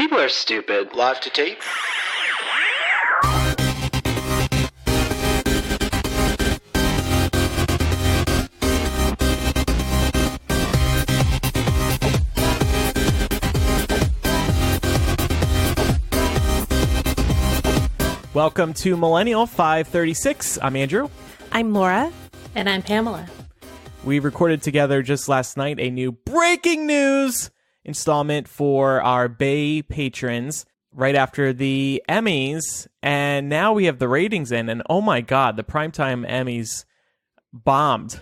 People are stupid. Live to tape. Welcome to Millennial 536. I'm Andrew. I'm Laura. And I'm Pamela. We recorded together just last night a new breaking news installment for our Bay patrons right after the Emmys. And now we have the ratings in. And oh my God, the primetime Emmys bombed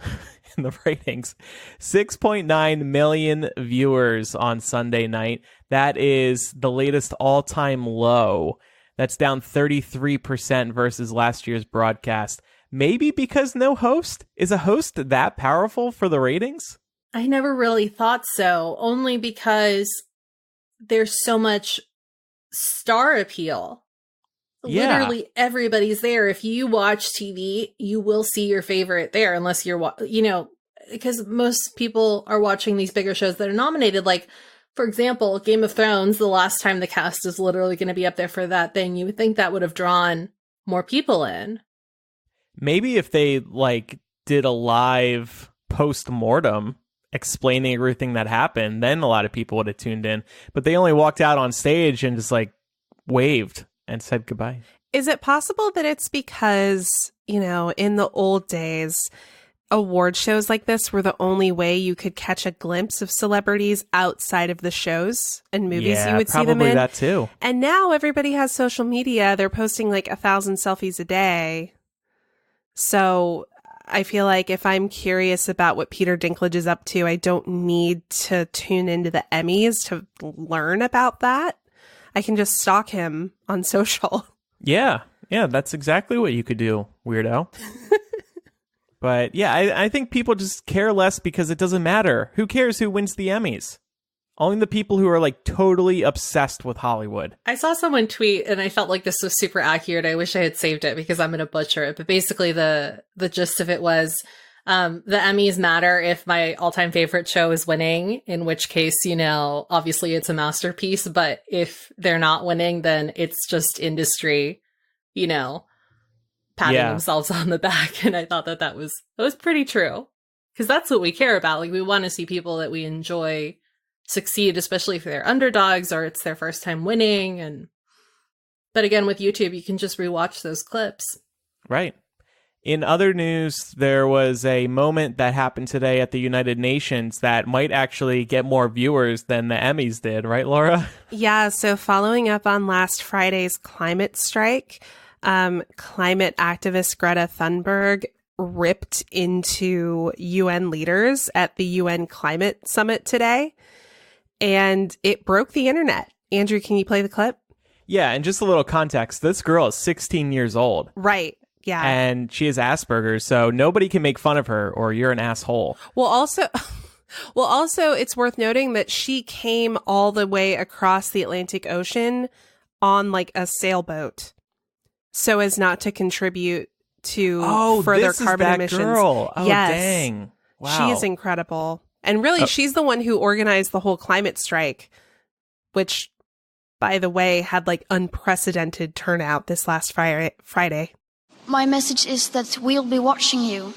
in the ratings. 6.9 million viewers on Sunday night. That is the latest all-time low. That's down 33% versus last year's broadcast. Maybe because no host? Is a host that powerful for the ratings? I never really thought so, only because there's so much star appeal. Yeah. Literally everybody's there. If you watch TV, you will see your favorite there, unless you're, because most people are watching these bigger shows that are nominated. Like, for example, Game of Thrones, the last time the cast is literally going to be up there for that thing, you would think that would have drawn more people in. Maybe if they, did a live post-mortem explaining everything that happened, then a lot of people would have tuned in. But they only walked out on stage and just, waved and said goodbye. Is it possible that it's because, in the old days, award shows like this were the only way you could catch a glimpse of celebrities outside of the shows and movies you would see them in? Probably that too. And now everybody has social media. They're posting 1,000 selfies a day. So I feel like if I'm curious about what Peter Dinklage is up to, I don't need to tune into the Emmys to learn about that. I can just stalk him on social. Yeah, that's exactly what you could do, weirdo. But yeah, I think people just care less because it doesn't matter. Who cares who wins the Emmys? Only the people who are totally obsessed with Hollywood. I saw someone tweet and I felt like this was super accurate. I wish I had saved it because I'm going to butcher it. But basically the gist of it was the Emmys matter if my all-time favorite show is winning, in which case, obviously it's a masterpiece. But if they're not winning, then it's just industry, patting themselves on the back. And I thought that was pretty true, because that's what we care about. We want to see people that we enjoy succeed, especially if they're underdogs or it's their first time winning. But again, with YouTube, you can just rewatch those clips. Right. In other news, there was a moment that happened today at the United Nations that might actually get more viewers than the Emmys did, right, Laura? Yeah, so following up on last Friday's climate strike, climate activist Greta Thunberg ripped into UN leaders at the UN Climate Summit today, and it broke the internet. Andrew, can you play the clip? Yeah, and just a little context. This girl is 16 years old. Right. Yeah. And she has Asperger's, so nobody can make fun of her or you're an asshole. Well, also, it's worth noting that she came all the way across the Atlantic Ocean on a sailboat so as not to contribute to further carbon emissions. Girl. Oh, yes. Dang. Wow. She is incredible. And really, she's the one who organized the whole climate strike, which, by the way, had unprecedented turnout this last Friday. My message is that we'll be watching you.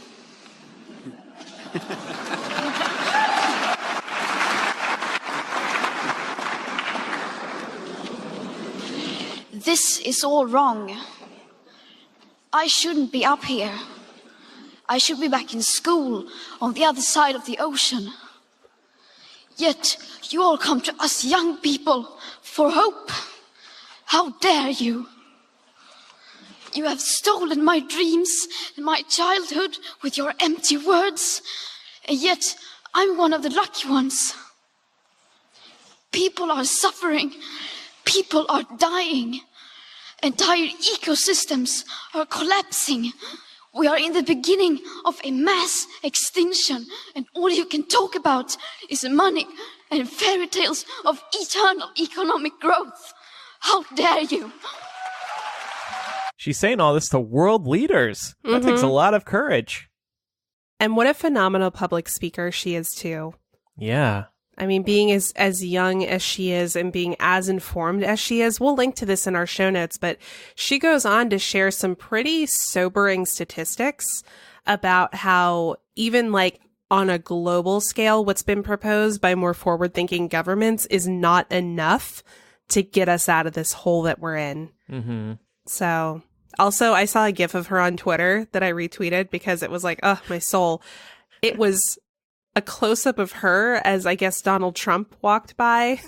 This is all wrong. I shouldn't be up here. I should be back in school on the other side of the ocean. Yet you all come to us young people for hope. How dare you? You have stolen my dreams and my childhood with your empty words, and yet I'm one of the lucky ones. People are suffering. People are dying. Entire ecosystems are collapsing. We are in the beginning of a mass extinction, and all you can talk about is money and fairy tales of eternal economic growth. How dare you? She's saying all this to world leaders. That takes a lot of courage. And what a phenomenal public speaker she is, too. Yeah. I mean, being as young as she is and being as informed as she is, we'll link to this in our show notes, but she goes on to share some pretty sobering statistics about how even like on a global scale, what's been proposed by more forward-thinking governments is not enough to get us out of this hole that we're in. Mm-hmm. So, also, I saw a GIF of her on Twitter that I retweeted because it was like, oh, my soul. It was a close-up of her as, I guess, Donald Trump walked by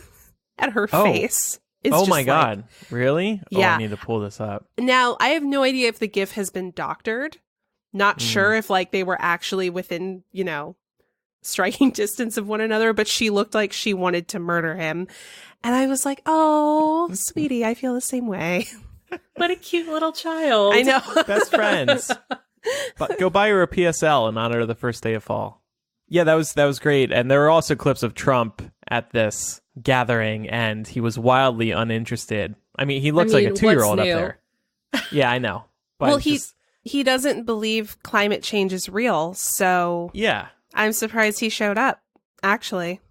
at her face. It's oh just my like, God. Really? Yeah. Oh, I need to pull this up. Now, I have no idea if the GIF has been doctored. Not sure if like they were actually within, you know, striking distance of one another, but she looked like she wanted to murder him. And I was like, oh, sweetie, I feel the same way. What a cute little child. I know. Best friends. But go buy her a PSL in honor of the first day of fall. Yeah, that was great. And there were also clips of Trump at this gathering, and he was wildly uninterested. I mean, he looks like a 2-year-old up there. Yeah, I know. But Well, he doesn't believe climate change is real, so yeah. I'm surprised he showed up, actually.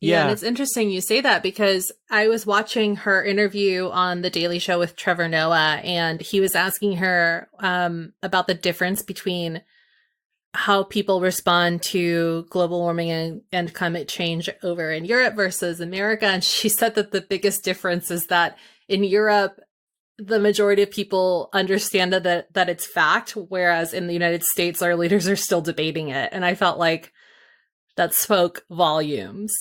Yeah, and it's interesting you say that because I was watching her interview on The Daily Show with Trevor Noah, and he was asking her about the difference between how people respond to global warming and climate change over in Europe versus America. And she said that the biggest difference is that in Europe, the majority of people understand that it's fact, whereas in the United States, our leaders are still debating it. And I felt like that spoke volumes,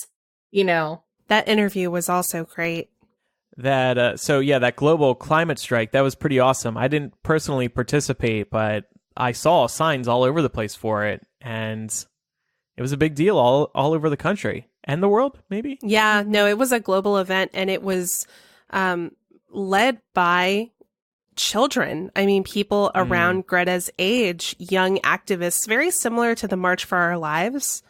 you know. That interview was also great. That global climate strike, that was pretty awesome. I didn't personally participate, but I saw signs all over the place for it, and it was a big deal all over the country and the world, maybe. Yeah, no, it was a global event, and it was led by children. I mean, people around Greta's age, young activists, very similar to the March for Our Lives.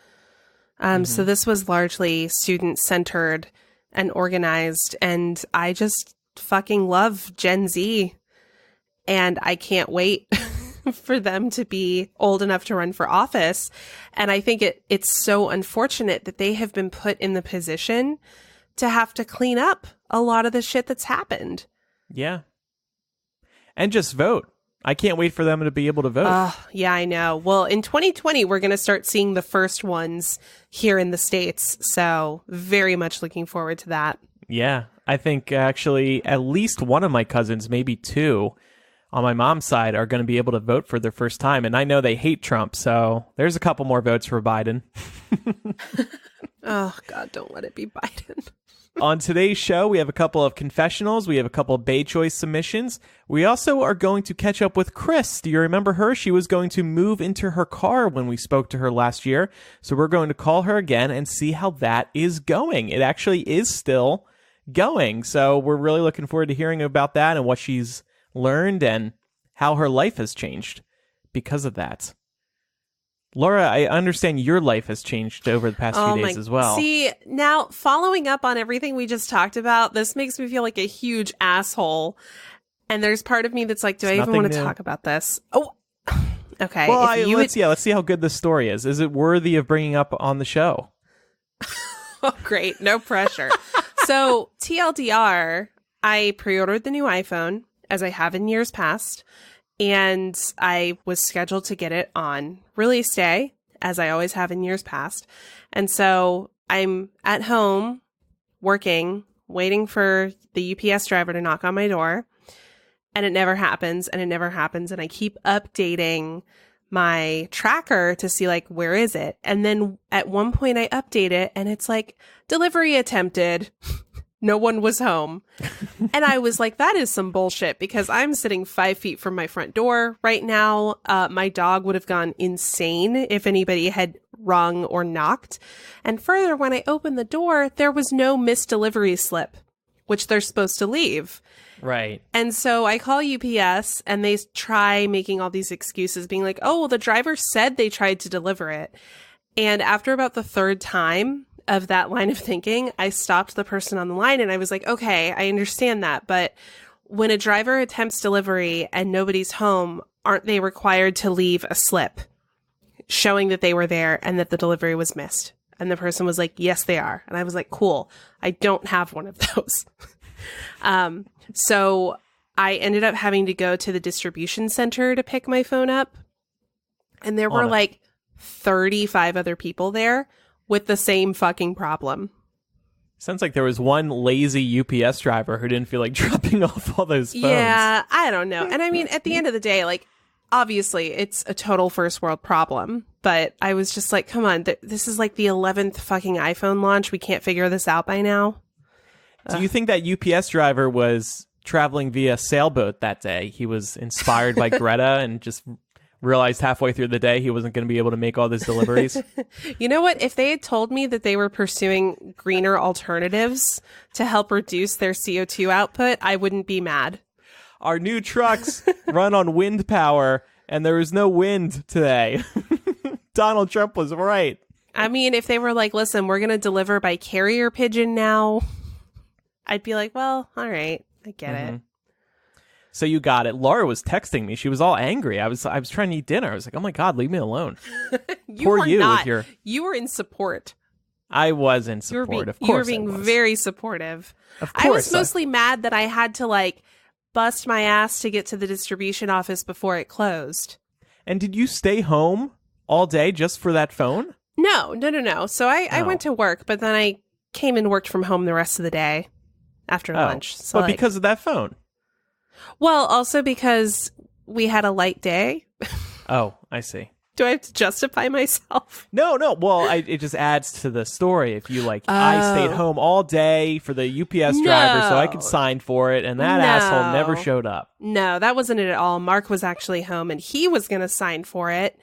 So this was largely student-centered and organized, and I just fucking love Gen Z, and I can't wait for them to be old enough to run for office. And I think it's so unfortunate that they have been put in the position to have to clean up a lot of the shit that's happened. Yeah. And just vote. I can't wait for them to be able to vote. Oh, yeah, I know. Well, in 2020, we're going to start seeing the first ones here in the States. So very much looking forward to that. Yeah. I think actually at least one of my cousins, maybe two, on my mom's side are going to be able to vote for their first time. And I know they hate Trump, so there's a couple more votes for Biden. Oh, God, don't let it be Biden. On today's show, we have a couple of confessionals. We have a couple of Bay Choice submissions. We also are going to catch up with Chris. Do you remember her? She was going to move into her car when we spoke to her last year. So we're going to call her again and see how that is going. It actually is still going. So we're really looking forward to hearing about that and what she's learned and how her life has changed because of that. Laura, I understand your life has changed over the past few days as well. See, now following up on everything we just talked about, this makes me feel like a huge asshole. And there's part of me that's like, do I even want to talk about this? Oh, okay. Well, let's see how good this story is. Is it worthy of bringing up on the show? Oh, great. No pressure. So TLDR, I pre-ordered the new iPhone, as I have in years past. And I was scheduled to get it on release day, as I always have in years past. And so I'm at home working, waiting for the UPS driver to knock on my door. And it never happens, and it never happens. And I keep updating my tracker to see, like, where is it? And then at one point I update it, and it's like, delivery attempted. No one was home. And I was like, that is some bullshit, because I'm sitting 5 feet from my front door right now. My dog would have gone insane if anybody had rung or knocked. And further, when I opened the door, there was no missed delivery slip, which they're supposed to leave. Right. And so I call UPS, and they try making all these excuses, being like, oh, well, the driver said they tried to deliver it. And after about the third time of that line of thinking, I stopped the person on the line, and I was like, okay, I understand that. But when a driver attempts delivery and nobody's home, aren't they required to leave a slip showing that they were there and that the delivery was missed? And the person was like, yes, they are. And I was like, cool. I don't have one of those. So I ended up having to go to the distribution center to pick my phone up. And there were like 35 other people there with the same fucking problem. Sounds like there was one lazy UPS driver who didn't feel like dropping off all those phones. Yeah, I don't know. And I mean, at the end of the day, like, obviously, it's a total first world problem. But I was just like, come on, this is like the 11th fucking iPhone launch. We can't figure this out by now. Do you think that UPS driver was traveling via sailboat that day? He was inspired by Greta and just realized halfway through the day he wasn't going to be able to make all these deliveries. You know what? If they had told me that they were pursuing greener alternatives to help reduce their CO2 output, I wouldn't be mad. Our new trucks run on wind power, and there is no wind today. Donald Trump was right. I mean, if they were like, listen, we're going to deliver by carrier pigeon now, I'd be like, well, all right, I get it. So you got it. Laura was texting me. She was all angry. I was trying to eat dinner. I was like, oh my God, leave me alone. You were not. With You were in support. I was in support. Of course, you were being very supportive. Of course, I was mostly mad that I had to like bust my ass to get to the distribution office before it closed. And did you stay home all day just for that phone? No. So I went to work, but then I came and worked from home the rest of the day after lunch. So but because of that phone? Well, also because we had a light day. Oh, I see. Do I have to justify myself? No. Well, it just adds to the story. If you like, I stayed home all day for the UPS driver so I could sign for it, and that asshole never showed up. No, that wasn't it at all. Mark was actually home, and he was going to sign for it.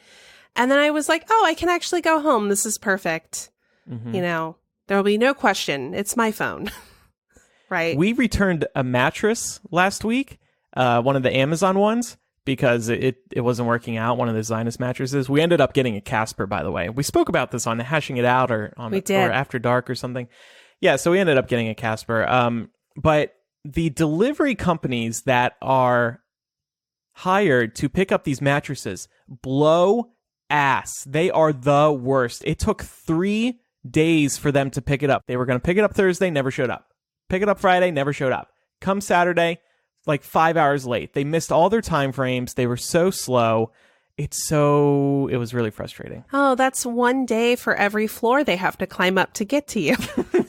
And then I was like, oh, I can actually go home. This is perfect. You know, there will be no question. It's my phone. Right? We returned a mattress last week, one of the Amazon ones, because it wasn't working out, one of the Zionist mattresses. We ended up getting a Casper, by the way. We spoke about this on Hashing It Out or After Dark or something. Yeah, so we ended up getting a Casper. But the delivery companies that are hired to pick up these mattresses blow ass. They are the worst. It took 3 days for them to pick it up. They were going to pick it up Thursday, never showed up. Pick it up Friday, never showed up. Come Saturday, like 5 hours late. They missed all their time frames. They were so slow. It was really frustrating. Oh, that's one day for every floor they have to climb up to get to you.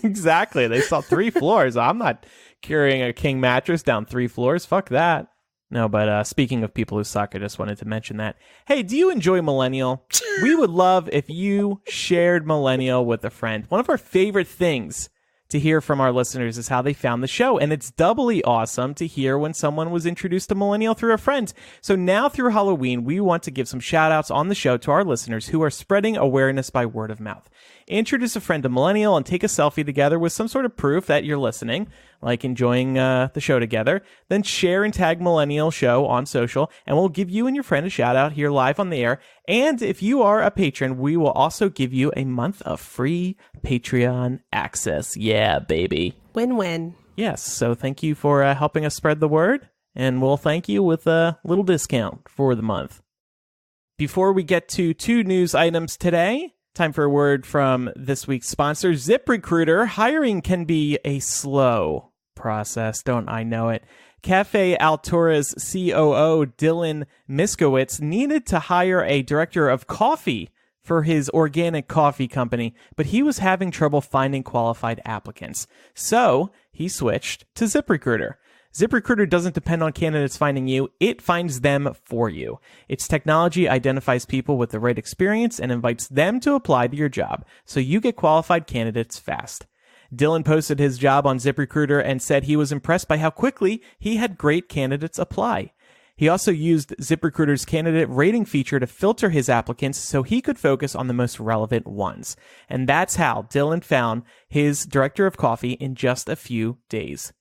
Exactly. They saw 3 floors. I'm not carrying a king mattress down 3 floors. Fuck that. No, but speaking of people who suck, I just wanted to mention that. Hey, do you enjoy Millennial? We would love if you shared Millennial with a friend. One of our favorite things to hear from our listeners is how they found the show. And it's doubly awesome to hear when someone was introduced to Millennial through a friend. So now through Halloween, we want to give some shout outs on the show to our listeners who are spreading awareness by word of mouth. Introduce a friend to Millennial and take a selfie together with some sort of proof that you're listening, like enjoying the show together. Then share and tag Millennial Show on social, and we'll give you and your friend a shout out here live on the air. And if you are a patron, we will also give you a month of free Patreon access. Yeah, baby. Win-win. Yes, so thank you for helping us spread the word, and we'll thank you with a little discount for the month. Before we get to 2 news items today, time for a word from this week's sponsor, ZipRecruiter. Hiring can be a slow process, don't I know it? Cafe Altura's COO, Dylan Miskowitz, needed to hire a director of coffee for his organic coffee company, but he was having trouble finding qualified applicants. So he switched to ZipRecruiter. ZipRecruiter doesn't depend on candidates finding you, it finds them for you. Its technology identifies people with the right experience and invites them to apply to your job, so you get qualified candidates fast. Dylan posted his job on ZipRecruiter and said he was impressed by how quickly he had great candidates apply. He also used ZipRecruiter's candidate rating feature to filter his applicants so he could focus on the most relevant ones. And that's how Dylan found his director of coffee in just a few days.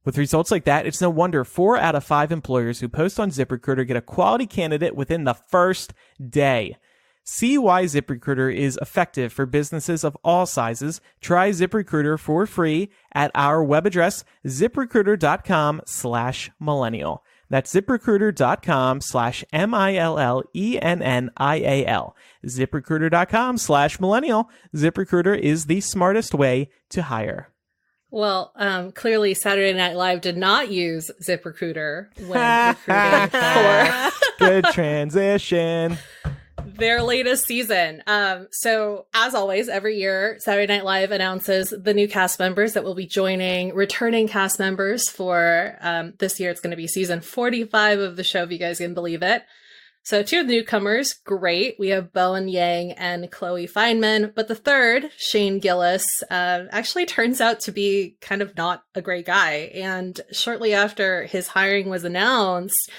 With results like that, it's no wonder 4 out of 5 employers who post on ZipRecruiter get a quality candidate within the first day. See why ZipRecruiter is effective for businesses of all sizes. Try ZipRecruiter for free at our web address, ziprecruiter.com/millennial. That's ZipRecruiter.com/MILLENNIAL. ZipRecruiter.com/millennial. ZipRecruiter is the smartest way to hire. Well, clearly Saturday Night Live did not use ZipRecruiter when recruiting for Good transition. their latest season. So as always, every year, Saturday Night Live announces the new cast members that will be joining returning cast members for this year. It's going to be season 45 of the show, if you guys can believe it. So two of the newcomers, great. We have Bowen Yang and Chloe Fineman. But the third, Shane Gillis, actually turns out to be kind of not a great guy. And shortly after his hiring was announced,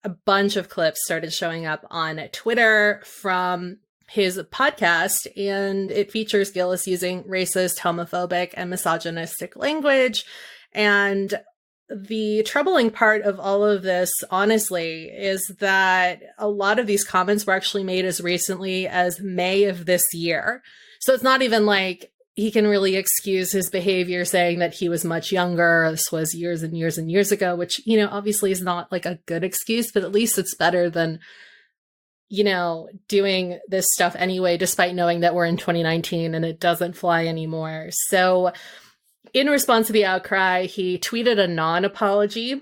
a bunch of clips started showing up on Twitter from his podcast, and it features Gillis using racist, homophobic, and misogynistic language. And the troubling part of all of this, honestly, is that a lot of these comments were actually made as recently as May of this year. So it's not even like he can really excuse his behavior saying that he was much younger. This was years and years and years ago, which, you know, obviously is not like a good excuse, but at least it's better than, you know, doing this stuff anyway, despite knowing that we're in 2019 and it doesn't fly anymore. So in response to the outcry, he tweeted a non-apology,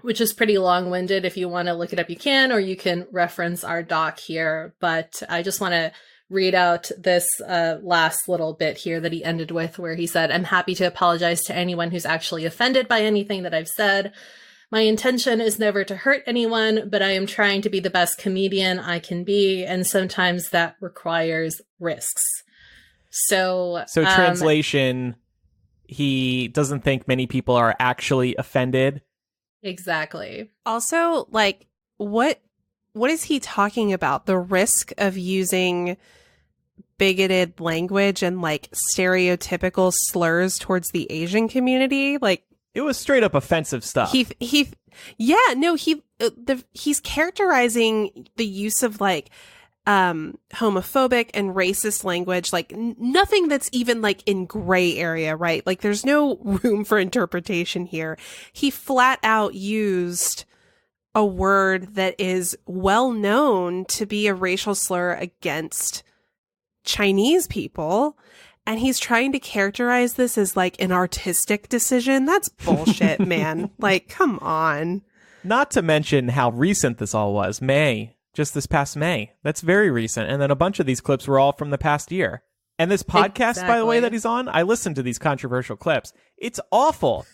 which is pretty long-winded. If you want to look it up, you can, or you can reference our doc here. But I just want to read out this last little bit here that he ended with, where he said, "I'm happy to apologize to anyone who's actually offended by anything that I've said. My intention is never to hurt anyone, but I am trying to be the best comedian I can be, and sometimes that requires risks." So translation, he doesn't think many people are actually offended. Exactly. Also, like, what is he talking about? The risk of using bigoted language and like stereotypical slurs towards the Asian community? Like, it was straight up offensive stuff. he's characterizing the use of like homophobic and racist language, like nothing that's even like in gray area, right? Like there's no room for interpretation here. He flat out used a word that is well known to be a racial slur against Chinese people, and he's trying to characterize this as like an artistic decision. That's bullshit, man. Like, come on. Not to mention how recent this all was. May. Just this past May. That's very recent. And then a bunch of these clips were all from the past year. And this podcast, by the way, that he's on, I listened to these controversial clips. It's awful.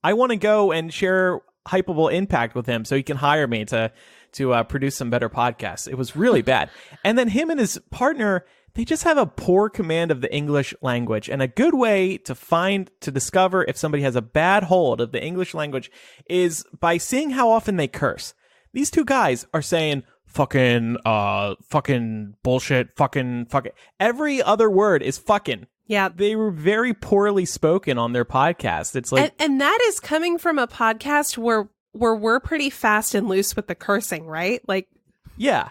I want to go and share Hypeable Impact with him so he can hire me to produce some better podcasts. It was really bad. And then him and his partner, they just have a poor command of the English language. And a good way to discover if somebody has a bad hold of the English language is by seeing how often they curse. These two guys are saying fucking bullshit, fucking. Every other word is fucking. Yeah. They were very poorly spoken on their podcast. It's like, and that is coming from a podcast where we're pretty fast and loose with the cursing, right? Like, yeah,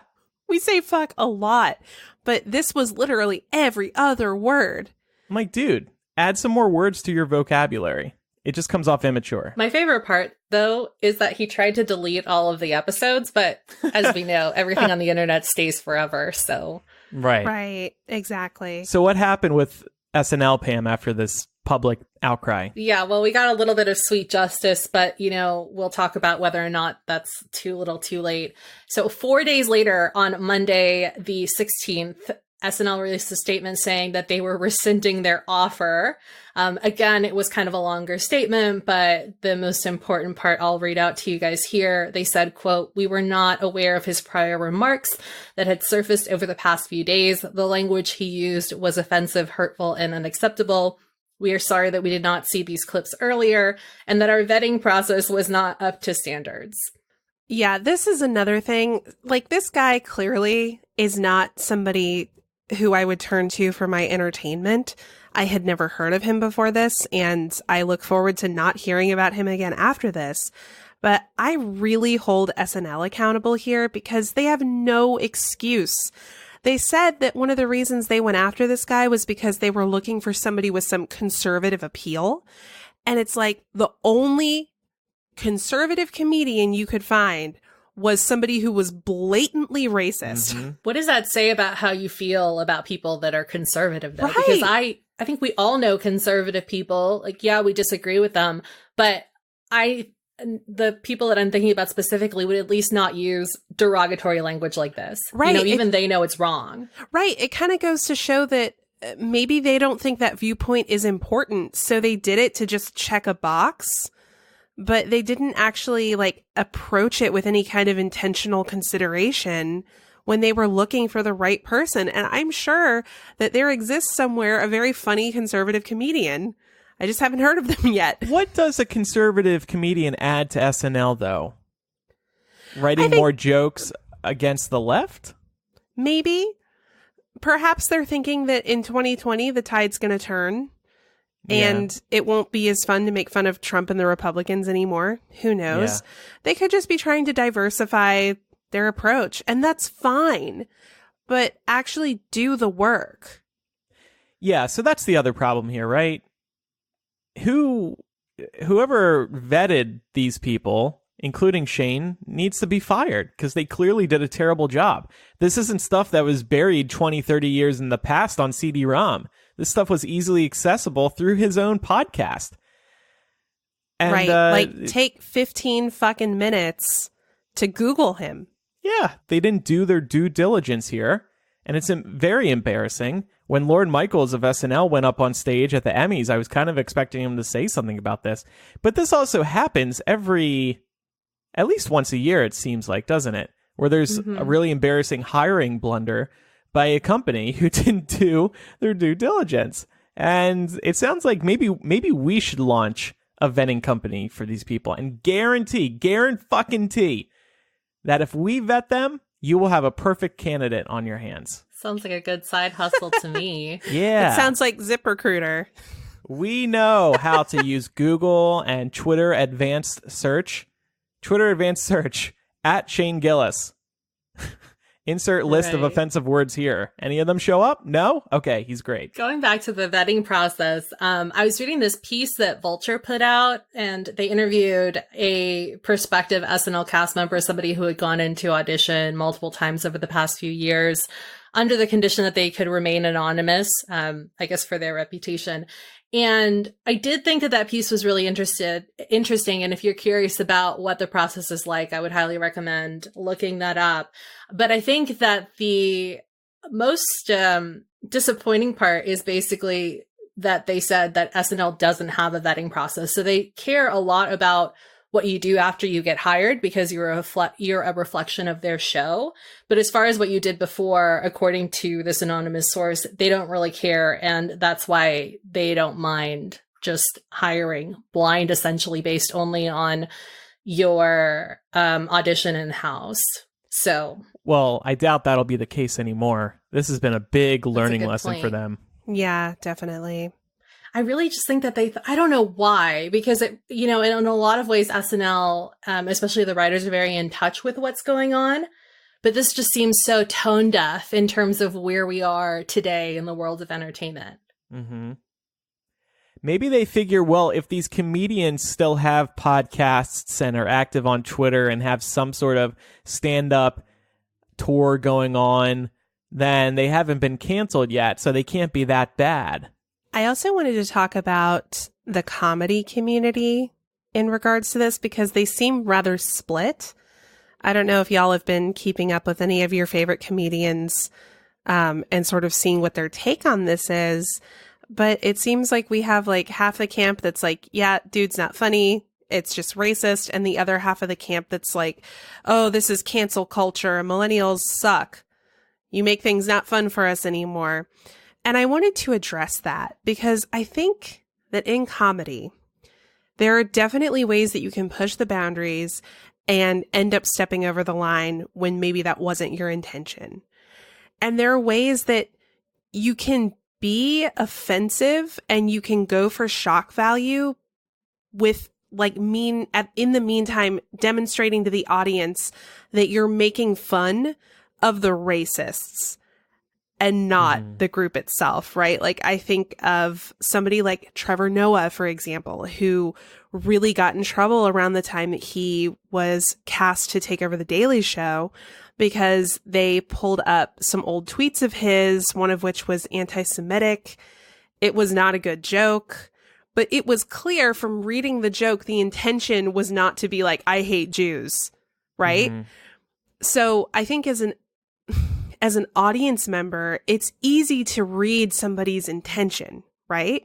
we say fuck a lot, but this was literally every other word. I'm like, dude, add some more words to your vocabulary. It just comes off immature. My favorite part, though, is that he tried to delete all of the episodes, but as we know, everything on the internet stays forever, so. Right, exactly. So what happened with SNL, Pam, after this public outcry? Yeah, well, we got a little bit of sweet justice, but, you know, we'll talk about whether or not that's too little too late. So 4 days later, on Monday, the 16th, SNL released a statement saying that they were rescinding their offer. Again, it was kind of a longer statement, but the most important part I'll read out to you guys here. They said, quote, "We were not aware of his prior remarks that had surfaced over the past few days. The language he used was offensive, hurtful, and unacceptable. We are sorry that we did not see these clips earlier and that our vetting process was not up to standards." Yeah, this is another thing. Like, this guy clearly is not somebody who I would turn to for my entertainment. I had never heard of him before this, and I look forward to not hearing about him again after this. But I really hold SNL accountable here because they have no excuse. They said that one of the reasons they went after this guy was because they were looking for somebody with some conservative appeal. And it's like the only conservative comedian you could find was somebody who was blatantly racist. Mm-hmm. What does that say about how you feel about people that are conservative, though? Right. Because I think we all know conservative people. Like, yeah, we disagree with them, but the people that I'm thinking about specifically would at least not use derogatory language like this. Right. You know, even they know it's wrong. Right. It kind of goes to show that maybe they don't think that viewpoint is important. So they did it to just check a box, but they didn't actually like approach it with any kind of intentional consideration when they were looking for the right person. And I'm sure that there exists somewhere a very funny conservative comedian. I just haven't heard of them yet. What does a conservative comedian add to SNL, though? Writing more jokes against the left? Maybe. Perhaps they're thinking that in 2020, the tide's going to turn and it won't be as fun to make fun of Trump and the Republicans anymore. Who knows? Yeah. They could just be trying to diversify their approach, and that's fine. But actually do the work. Yeah, so that's the other problem here, right? Whoever vetted these people, including Shane, needs to be fired because they clearly did a terrible job. This isn't stuff that was buried 20, 30 years in the past on CD-ROM. This stuff was easily accessible through his own podcast. And, right. Take 15 fucking minutes to Google him. Yeah, they didn't do their due diligence here. And it's very embarrassing. When Lorne Michaels of SNL went up on stage at the Emmys, I was kind of expecting him to say something about this. But this also happens at least once a year, it seems like, doesn't it? Where there's a really embarrassing hiring blunder by a company who didn't do their due diligence. And it sounds like maybe we should launch a vetting company for these people and guarantee that if we vet them, you will have a perfect candidate on your hands. Sounds like a good side hustle to me. Yeah. It sounds like ZipRecruiter. We know how to use Google and Twitter Advanced Search. Twitter Advanced Search at Shane Gillis. Insert list of offensive words here. Any of them show up? No? Okay, he's great. Going back to the vetting process, I was reading this piece that Vulture put out, and they interviewed a prospective SNL cast member, somebody who had gone into audition multiple times over the past few years, under the condition that they could remain anonymous, I guess for their reputation. And I did think that piece was really interesting. And if you're curious about what the process is like, I would highly recommend looking that up. But I think that the most disappointing part is basically that they said that SNL doesn't have a vetting process. So they care a lot about what you do after you get hired because you're a reflection of their show. But as far as what you did before, according to this anonymous source, they don't really care. And that's why they don't mind just hiring blind, essentially based only on your audition in-house. So, well, I doubt that'll be the case anymore. This has been a big learning lesson for them. Yeah, definitely. I really just think that I don't know why, because in a lot of ways, SNL, especially the writers, are very in touch with what's going on. But this just seems so tone deaf in terms of where we are today in the world of entertainment. Mm-hmm. Maybe they figure, well, if these comedians still have podcasts and are active on Twitter and have some sort of stand-up tour going on, then they haven't been canceled yet, so they can't be that bad. I also wanted to talk about the comedy community in regards to this because they seem rather split. I don't know if y'all have been keeping up with any of your favorite comedians and sort of seeing what their take on this is. But it seems like we have like half the camp that's like, yeah, dude's not funny. It's just racist. And the other half of the camp that's like, oh, this is cancel culture. Millennials suck. You make things not fun for us anymore. And I wanted to address that because I think that in comedy, there are definitely ways that you can push the boundaries and end up stepping over the line when maybe that wasn't your intention. And there are ways that you can be offensive and you can go for shock value with in the meantime, demonstrating to the audience that you're making fun of the racists. and not the group itself, right? Like, I think of somebody like Trevor Noah, for example, who really got in trouble around the time that he was cast to take over The Daily Show because they pulled up some old tweets of his, one of which was anti-Semitic. It was not a good joke, but it was clear from reading the joke, the intention was not to be like, I hate Jews, right? So I think as an audience member, it's easy to read somebody's intention, right?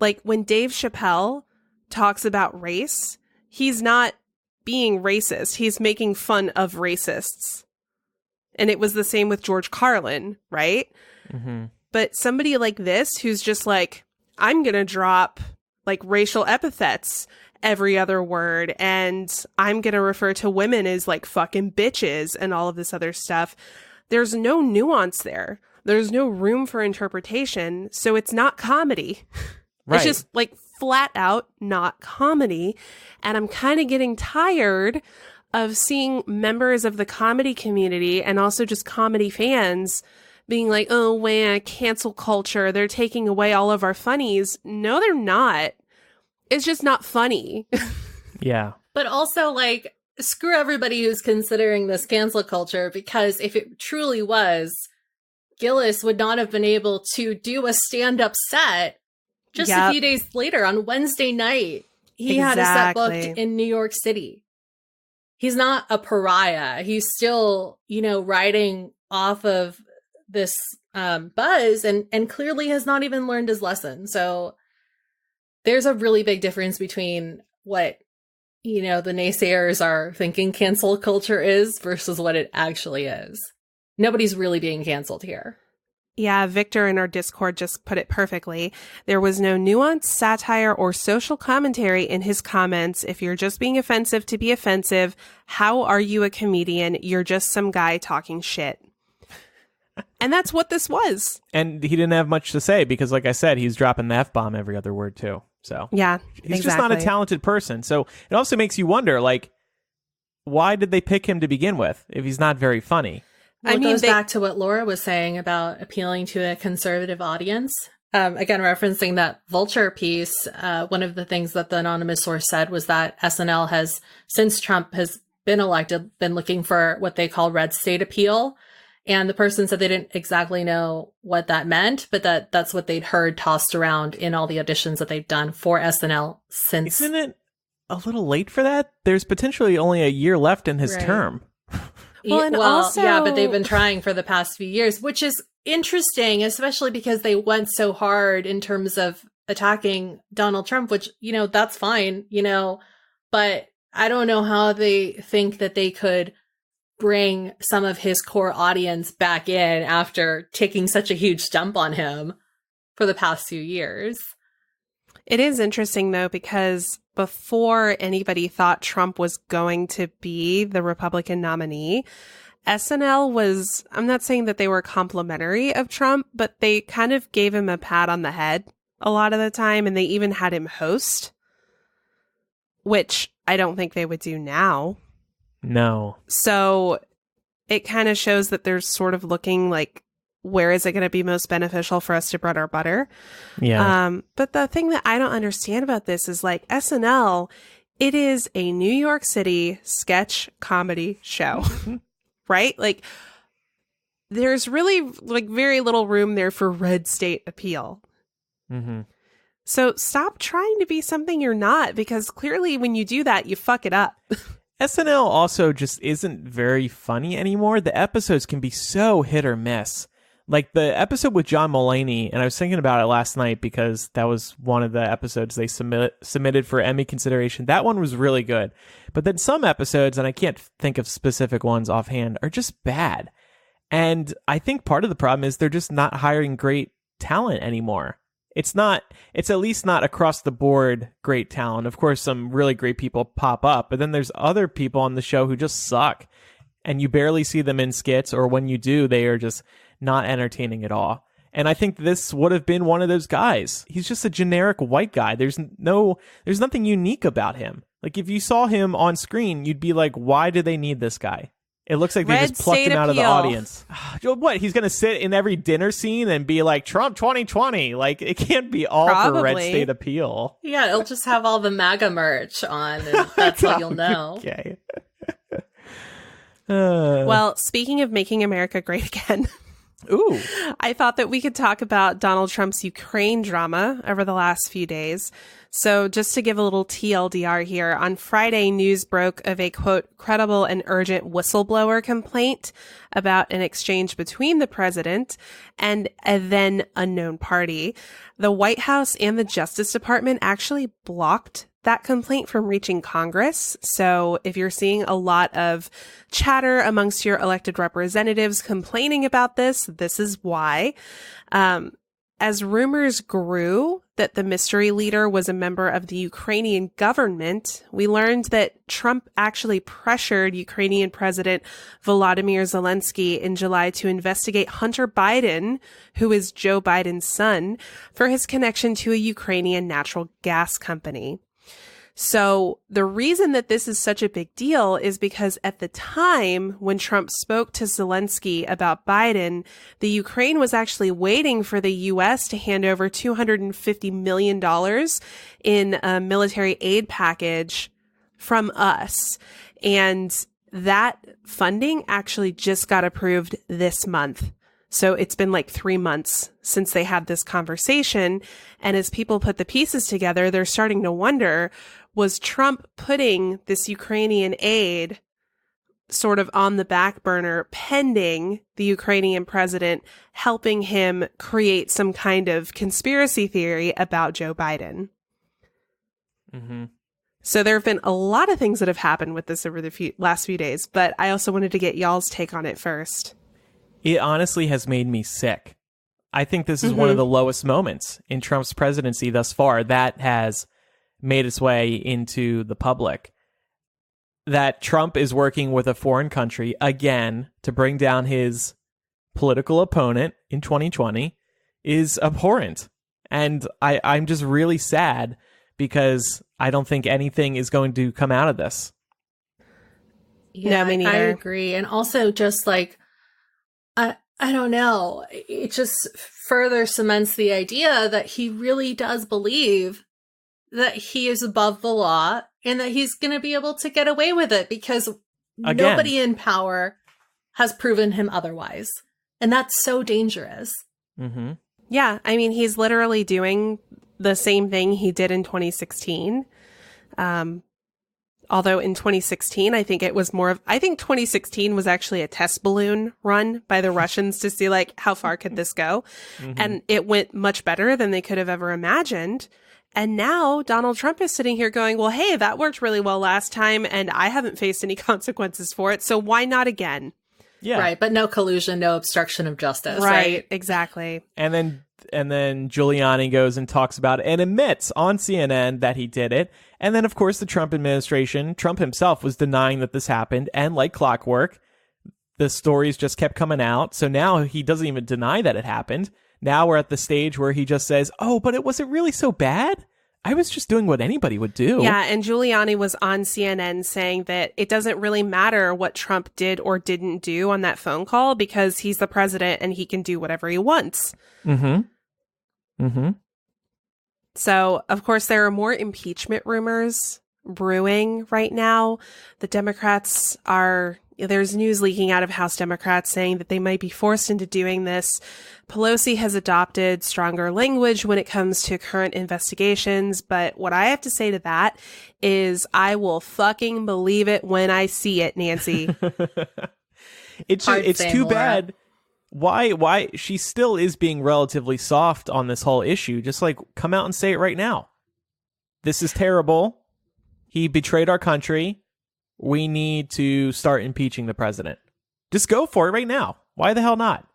Like when Dave Chappelle talks about race, he's not being racist. He's making fun of racists. And it was the same with George Carlin, right? But somebody like this who's just like, I'm going to drop like racial epithets every other word, and I'm going to refer to women as like fucking bitches and all of this other stuff. There's no nuance there. There's no room for interpretation. So it's not comedy. Right. It's just like flat out not comedy. And I'm kind of getting tired of seeing members of the comedy community and also just comedy fans being like, oh, man, cancel culture. They're taking away all of our funnies. No, they're not. It's just not funny. Yeah. But also, like, screw everybody who's considering this cancel culture, because if it truly was, Gillis would not have been able to do a stand-up set just a few days later on Wednesday night. He had a set booked in New York City. He's not a pariah. He's still, you know, riding off of this buzz and clearly has not even learned his lesson. So there's a really big difference between what, you know, the naysayers are thinking cancel culture is versus what it actually is. Nobody's really being canceled here. Yeah, Victor in our Discord just put it perfectly. There was no nuance, satire, or social commentary in his comments. If you're just being offensive to be offensive, how are you a comedian? You're just some guy talking shit. And that's what this was. And he didn't have much to say because, like I said, he's dropping the F-bomb every other word, too. So yeah, he's just not a talented person. So it also makes you wonder, like, why did they pick him to begin with if he's not very funny? Well, it goes back to what Laura was saying about appealing to a conservative audience. Again, referencing that Vulture piece, one of the things that the anonymous source said was that SNL has, since Trump has been elected, been looking for what they call red state appeal. And the person said they didn't exactly know what that meant, but that's what they'd heard tossed around in all the auditions that they've done for SNL since. Isn't it a little late for that? There's potentially only a year left in his term. Yeah, but they've been trying for the past few years, which is interesting, especially because they went so hard in terms of attacking Donald Trump, which, you know, that's fine, you know, but I don't know how they think that they could bring some of his core audience back in after taking such a huge jump on him for the past few years. It is interesting, though, because before anybody thought Trump was going to be the Republican nominee, SNL was, I'm not saying that they were complimentary of Trump, but they kind of gave him a pat on the head a lot of the time, and they even had him host, which I don't think they would do now. No. So it kind of shows that they're sort of looking like, where is it going to be most beneficial for us to bread our butter? Yeah. But the thing that I don't understand about this is like SNL, it is a New York City sketch comedy show, right? Like there's really like very little room there for red state appeal. Mm-hmm. So stop trying to be something you're not, because clearly when you do that, you fuck it up. SNL also just isn't very funny anymore. The episodes can be so hit or miss. Like the episode with John Mulaney, and I was thinking about it last night because that was one of the episodes they submitted for Emmy consideration. That one was really good. But then some episodes, and I can't think of specific ones offhand, are just bad. And I think part of the problem is they're just not hiring great talent anymore. It's at least not across the board great talent. Of course, some really great people pop up, but then there's other people on the show who just suck. And you barely see them in skits, or when you do, they are just not entertaining at all. And I think this would have been one of those guys. He's just a generic white guy. There's nothing unique about him. Like if you saw him on screen, you'd be like, why do they need this guy? It looks like they Red just plucked state him out of the appeal. audience. What? He's going to sit in every dinner scene and be like, Trump 2020. Like, it can't be all for red Probably. state appeal. Yeah, it'll just have all the MAGA merch on, and that's what you'll know. Okay. Well, speaking of making America great again, Ooh. I thought that we could talk about Donald Trump's Ukraine drama over the last few days. So just to give a little TLDR here, on Friday, news broke of a, quote, credible and urgent whistleblower complaint about an exchange between the president and a then unknown party. The White House and the Justice Department actually blocked that complaint from reaching Congress. So if you're seeing a lot of chatter amongst your elected representatives complaining about this, this is why. As rumors grew that the mystery leader was a member of the Ukrainian government, we learned that Trump actually pressured Ukrainian President Volodymyr Zelensky in July to investigate Hunter Biden, who is Joe Biden's son, for his connection to a Ukrainian natural gas company. So the reason that this is such a big deal is because at the time when Trump spoke to Zelensky about Biden, the Ukraine was actually waiting for the U.S. to hand over $250 million in a military aid package from us. And that funding actually just got approved this month. So it's been like 3 months since they had this conversation. And as people put the pieces together, they're starting to wonder, was Trump putting this Ukrainian aid sort of on the back burner pending the Ukrainian president helping him create some kind of conspiracy theory about Joe Biden? Mm-hmm. So there have been a lot of things that have happened with this over the last few days, but I also wanted to get y'all's take on it first. It honestly has made me sick. I think this is one of the lowest moments in Trump's presidency thus far that has made its way into the public. That Trump is working with a foreign country again to bring down his political opponent in 2020 is abhorrent. And I'm just really sad because I don't think anything is going to come out of this. Yeah, No, me neither. I agree. And also just like, I don't know, it just further cements the idea that he really does believe that he is above the law and that he's going to be able to get away with it because nobody in power has proven him otherwise. And that's so dangerous. Mm-hmm. Yeah, I mean, he's literally doing the same thing he did in 2016. Although in 2016, I think 2016 was actually a test balloon run by the Russians to see like how far could this go. Mm-hmm. And it went much better than they could have ever imagined. And now Donald Trump is sitting here going, well, hey, that worked really well last time and I haven't faced any consequences for it. So why not again? Yeah. Right. But no collusion, no obstruction of justice. Right. Exactly. And then Giuliani goes and talks about it and admits on CNN that he did it. And then, of course, the Trump administration, Trump himself was denying that this happened. And like clockwork, the stories just kept coming out. So now he doesn't even deny that it happened. Now we're at the stage where he just says, oh, but was it really so bad? I was just doing what anybody would do. Yeah, and Giuliani was on CNN saying that it doesn't really matter what Trump did or didn't do on that phone call because he's the president and he can do whatever he wants. Mm-hmm. Mm-hmm. So, of course, there are more impeachment rumors brewing right now. The Democrats there's news leaking out of House Democrats saying that they might be forced into doing this. Pelosi has adopted stronger language when it comes to current investigations. But what I have to say to that is I will fucking believe it when I see it, Nancy. It's too bad. Why she still is being relatively soft on this whole issue. Just like come out and say it right now. This is terrible. He betrayed our country. We need to start impeaching the president. Just go for it right now. Why the hell not?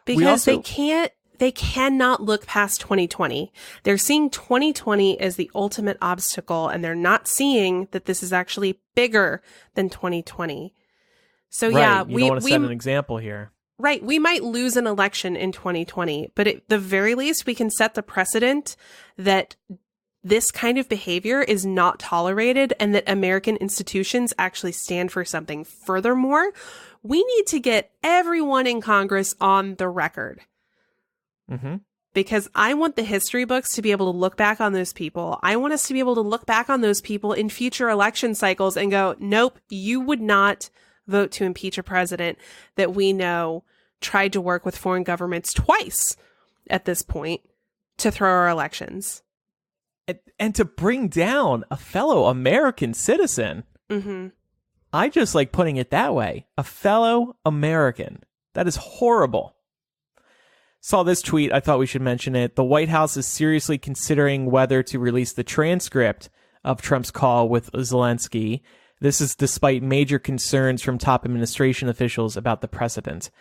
Because they cannot look past 2020. They're seeing 2020 as the ultimate obstacle, and they're not seeing that this is actually bigger than 2020. So right. yeah, we don't want to set an example here. Right. We might lose an election in 2020, but at the very least, we can set the precedent that this kind of behavior is not tolerated and that American institutions actually stand for something. Furthermore, we need to get everyone in Congress on the record. Mm-hmm. Because I want the history books to be able to look back on those people. I want us to be able to look back on those people in future election cycles and go, nope, you would not vote to impeach a president that we know tried to work with foreign governments twice at this point to throw our elections. And to bring down a fellow American citizen. Mm-hmm. I just like putting it that way. A fellow American. That is horrible. Saw this tweet. I thought we should mention it. The White House is seriously considering whether to release the transcript of Trump's call with Zelensky. This is despite major concerns from top administration officials about the precedent.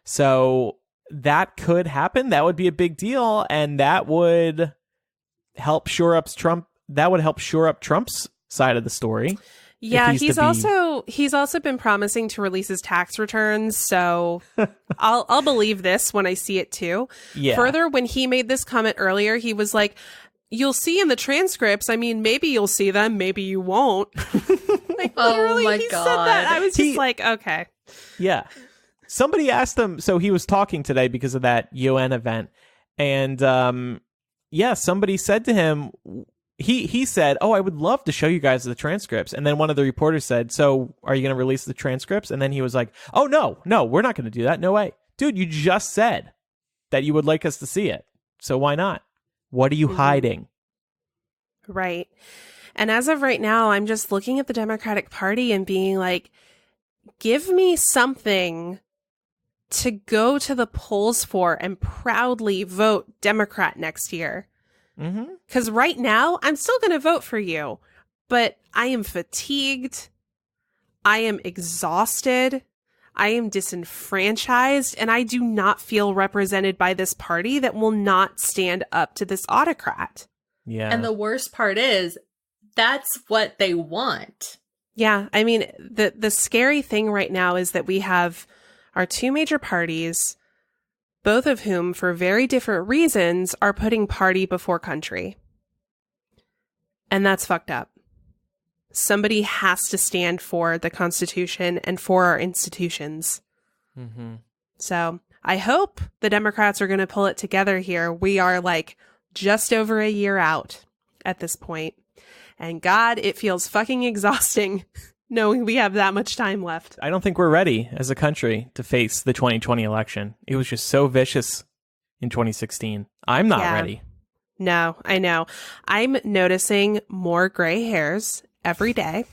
So that could happen. That would be a big deal. And that would help shore up Trump's side of the story. Yeah, he's also been promising to release his tax returns, so I'll believe this when I see it too. Yeah. Further, when he made this comment earlier, he was like, "You'll see in the transcripts. I mean, maybe you'll see them, maybe you won't." Like literally, my he God. said that. I was just like, okay. Yeah. Somebody asked him, so he was talking today because of that UN event, and somebody said to him, he said, "Oh, I would love to show you guys the transcripts." And then one of the reporters said, "So are you going to release the transcripts?" And then he was like, "Oh, no, we're not going to do that. No way. Dude, you just said that you would like us to see it. So why not? What are you hiding?" Right. And as of right now, I'm just looking at the Democratic Party and being like, give me something to go to the polls for and proudly vote Democrat next year. Because right now, I'm still going to vote for you, but I am fatigued. I am exhausted. I am disenfranchised, and I do not feel represented by this party that will not stand up to this autocrat. Yeah. And the worst part is, that's what they want. Yeah, I mean, the scary thing right now is that we have our two major parties, both of whom, for very different reasons, are putting party before country. And that's fucked up. Somebody has to stand for the Constitution and for our institutions. Mm-hmm. So I hope the Democrats are going to pull it together here. We are like just over a year out at this point. And God, it feels fucking exhausting knowing we have that much time left. I don't think we're ready as a country to face the 2020 election. It was just so vicious in 2016. I'm not ready. No, I know. I'm noticing more gray hairs every day.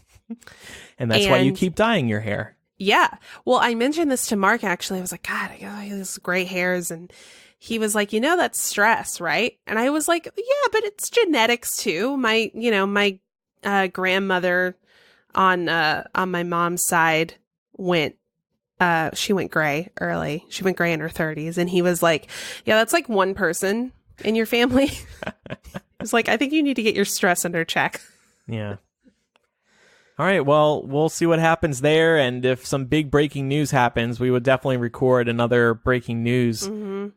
And that's why you keep dyeing your hair. Yeah. Well, I mentioned this to Mark, actually. I was like, God, I got these gray hairs. And he was like, that's stress, right? And I was like, yeah, but it's genetics too. My grandmother on my mom's side she went gray early. She went gray in her 30s. And he was like, yeah, that's like one person in your family. He was like, I think you need to get your stress under check. Yeah. All right. Well, we'll see what happens there. And if some big breaking news happens, we would definitely record another breaking news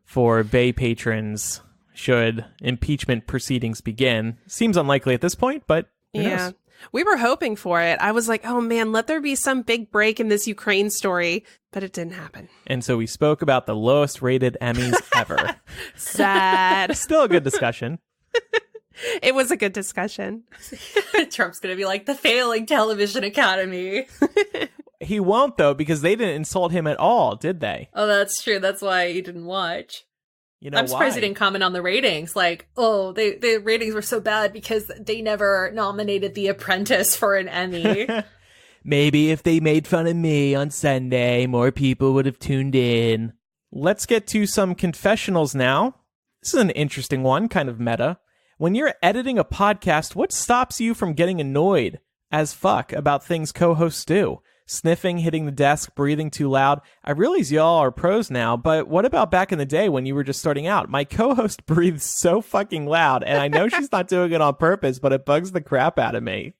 for Bay patrons should impeachment proceedings begin. Seems unlikely at this point, but who knows? We were hoping for it. I was like, oh man, let there be some big break in this Ukraine story, but it didn't happen. And so we spoke about the lowest rated Emmys ever. Sad. Still a good discussion. It was a good discussion. Trump's going to be like the failing television academy. He won't, though, because they didn't insult him at all, did they? Oh, that's true. That's why he didn't watch. You know, I'm surprised he didn't comment on the ratings. Like, oh, the ratings were so bad because they never nominated The Apprentice for an Emmy. Maybe if they made fun of me on Sunday, more people would have tuned in. Let's get to some confessionals now. This is an interesting one, kind of meta. When you're editing a podcast, what stops you from getting annoyed as fuck about things co-hosts do? Sniffing, hitting the desk, breathing too loud. I realize y'all are pros now, but what about back in the day when you were just starting out? My co-host breathes so fucking loud, and I know she's not doing it on purpose, but it bugs the crap out of me.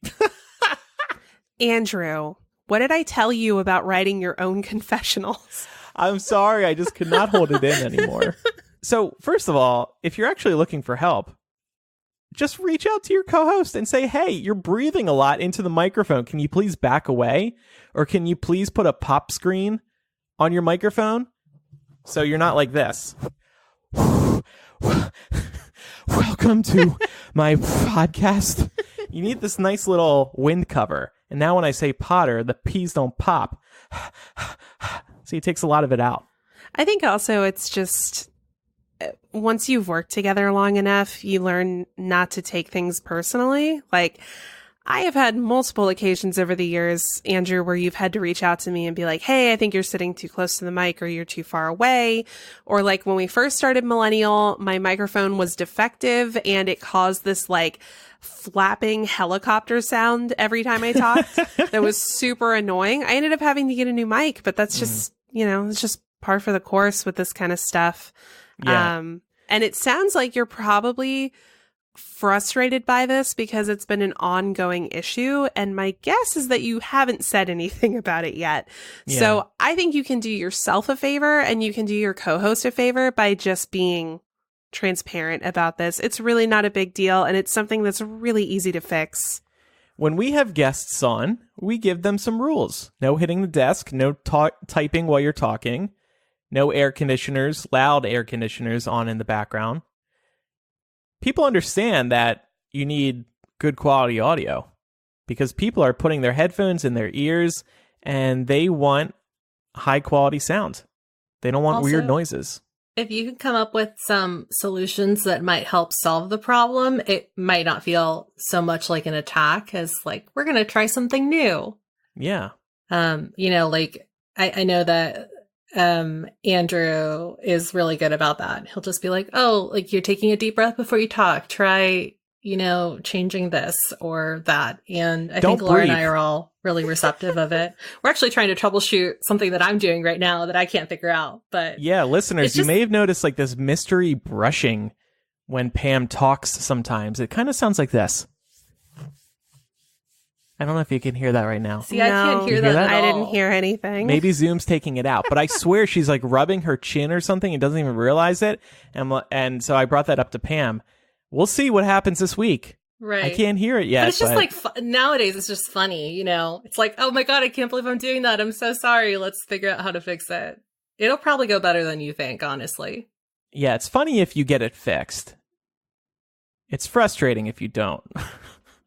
Andrew, what did I tell you about writing your own confessionals? I'm sorry, I just could not hold it in anymore. So, first of all, if you're actually looking for help, just reach out to your co-host and say, hey, you're breathing a lot into the microphone. Can you please back away? Or can you please put a pop screen on your microphone so you're not like this? Welcome to my podcast. You need this nice little wind cover. And now when I say Potter, the P's don't pop. See, it takes a lot of it out. I think also it's just once you've worked together long enough, you learn not to take things personally. Like, I have had multiple occasions over the years, Andrew, where you've had to reach out to me and be like, hey, I think you're sitting too close to the mic or you're too far away. Or like when we first started Millennial, my microphone was defective and it caused this like flapping helicopter sound every time I talked. That was super annoying. I ended up having to get a new mic, but that's just, it's just par for the course with this kind of stuff. Yeah. And it sounds like you're probably frustrated by this because it's been an ongoing issue. And my guess is that you haven't said anything about it yet. Yeah. So I think you can do yourself a favor and you can do your co-host a favor by just being transparent about this. It's really not a big deal. And it's something that's really easy to fix. When we have guests on, we give them some rules. No hitting the desk, no typing while you're talking, no air conditioners, loud air conditioners on in the background. People understand that you need good quality audio because people are putting their headphones in their ears and they want high quality sound. They don't want weird noises. If you can come up with some solutions that might help solve the problem, it might not feel so much like an attack as like, we're going to try something new. Yeah. Like I know that Andrew is really good about that. He'll just be like, oh, like you're taking a deep breath before you talk. Try, changing this or that. And I think Laura and I are all really receptive of it. We're actually trying to troubleshoot something that I'm doing right now that I can't figure out. But yeah, listeners, you may have noticed like this mystery brushing when Pam talks sometimes. It kind of sounds like this. I don't know if you can hear that right now. See, I can't hear that at all. I didn't hear anything. Maybe Zoom's taking it out, but I swear she's like rubbing her chin or something and doesn't even realize it. And so I brought that up to Pam. We'll see what happens this week. Right. I can't hear it yet. But it's just like nowadays it's just funny, It's like, oh my God, I can't believe I'm doing that. I'm so sorry. Let's figure out how to fix it. It'll probably go better than you think, honestly. Yeah, it's funny if you get it fixed. It's frustrating if you don't.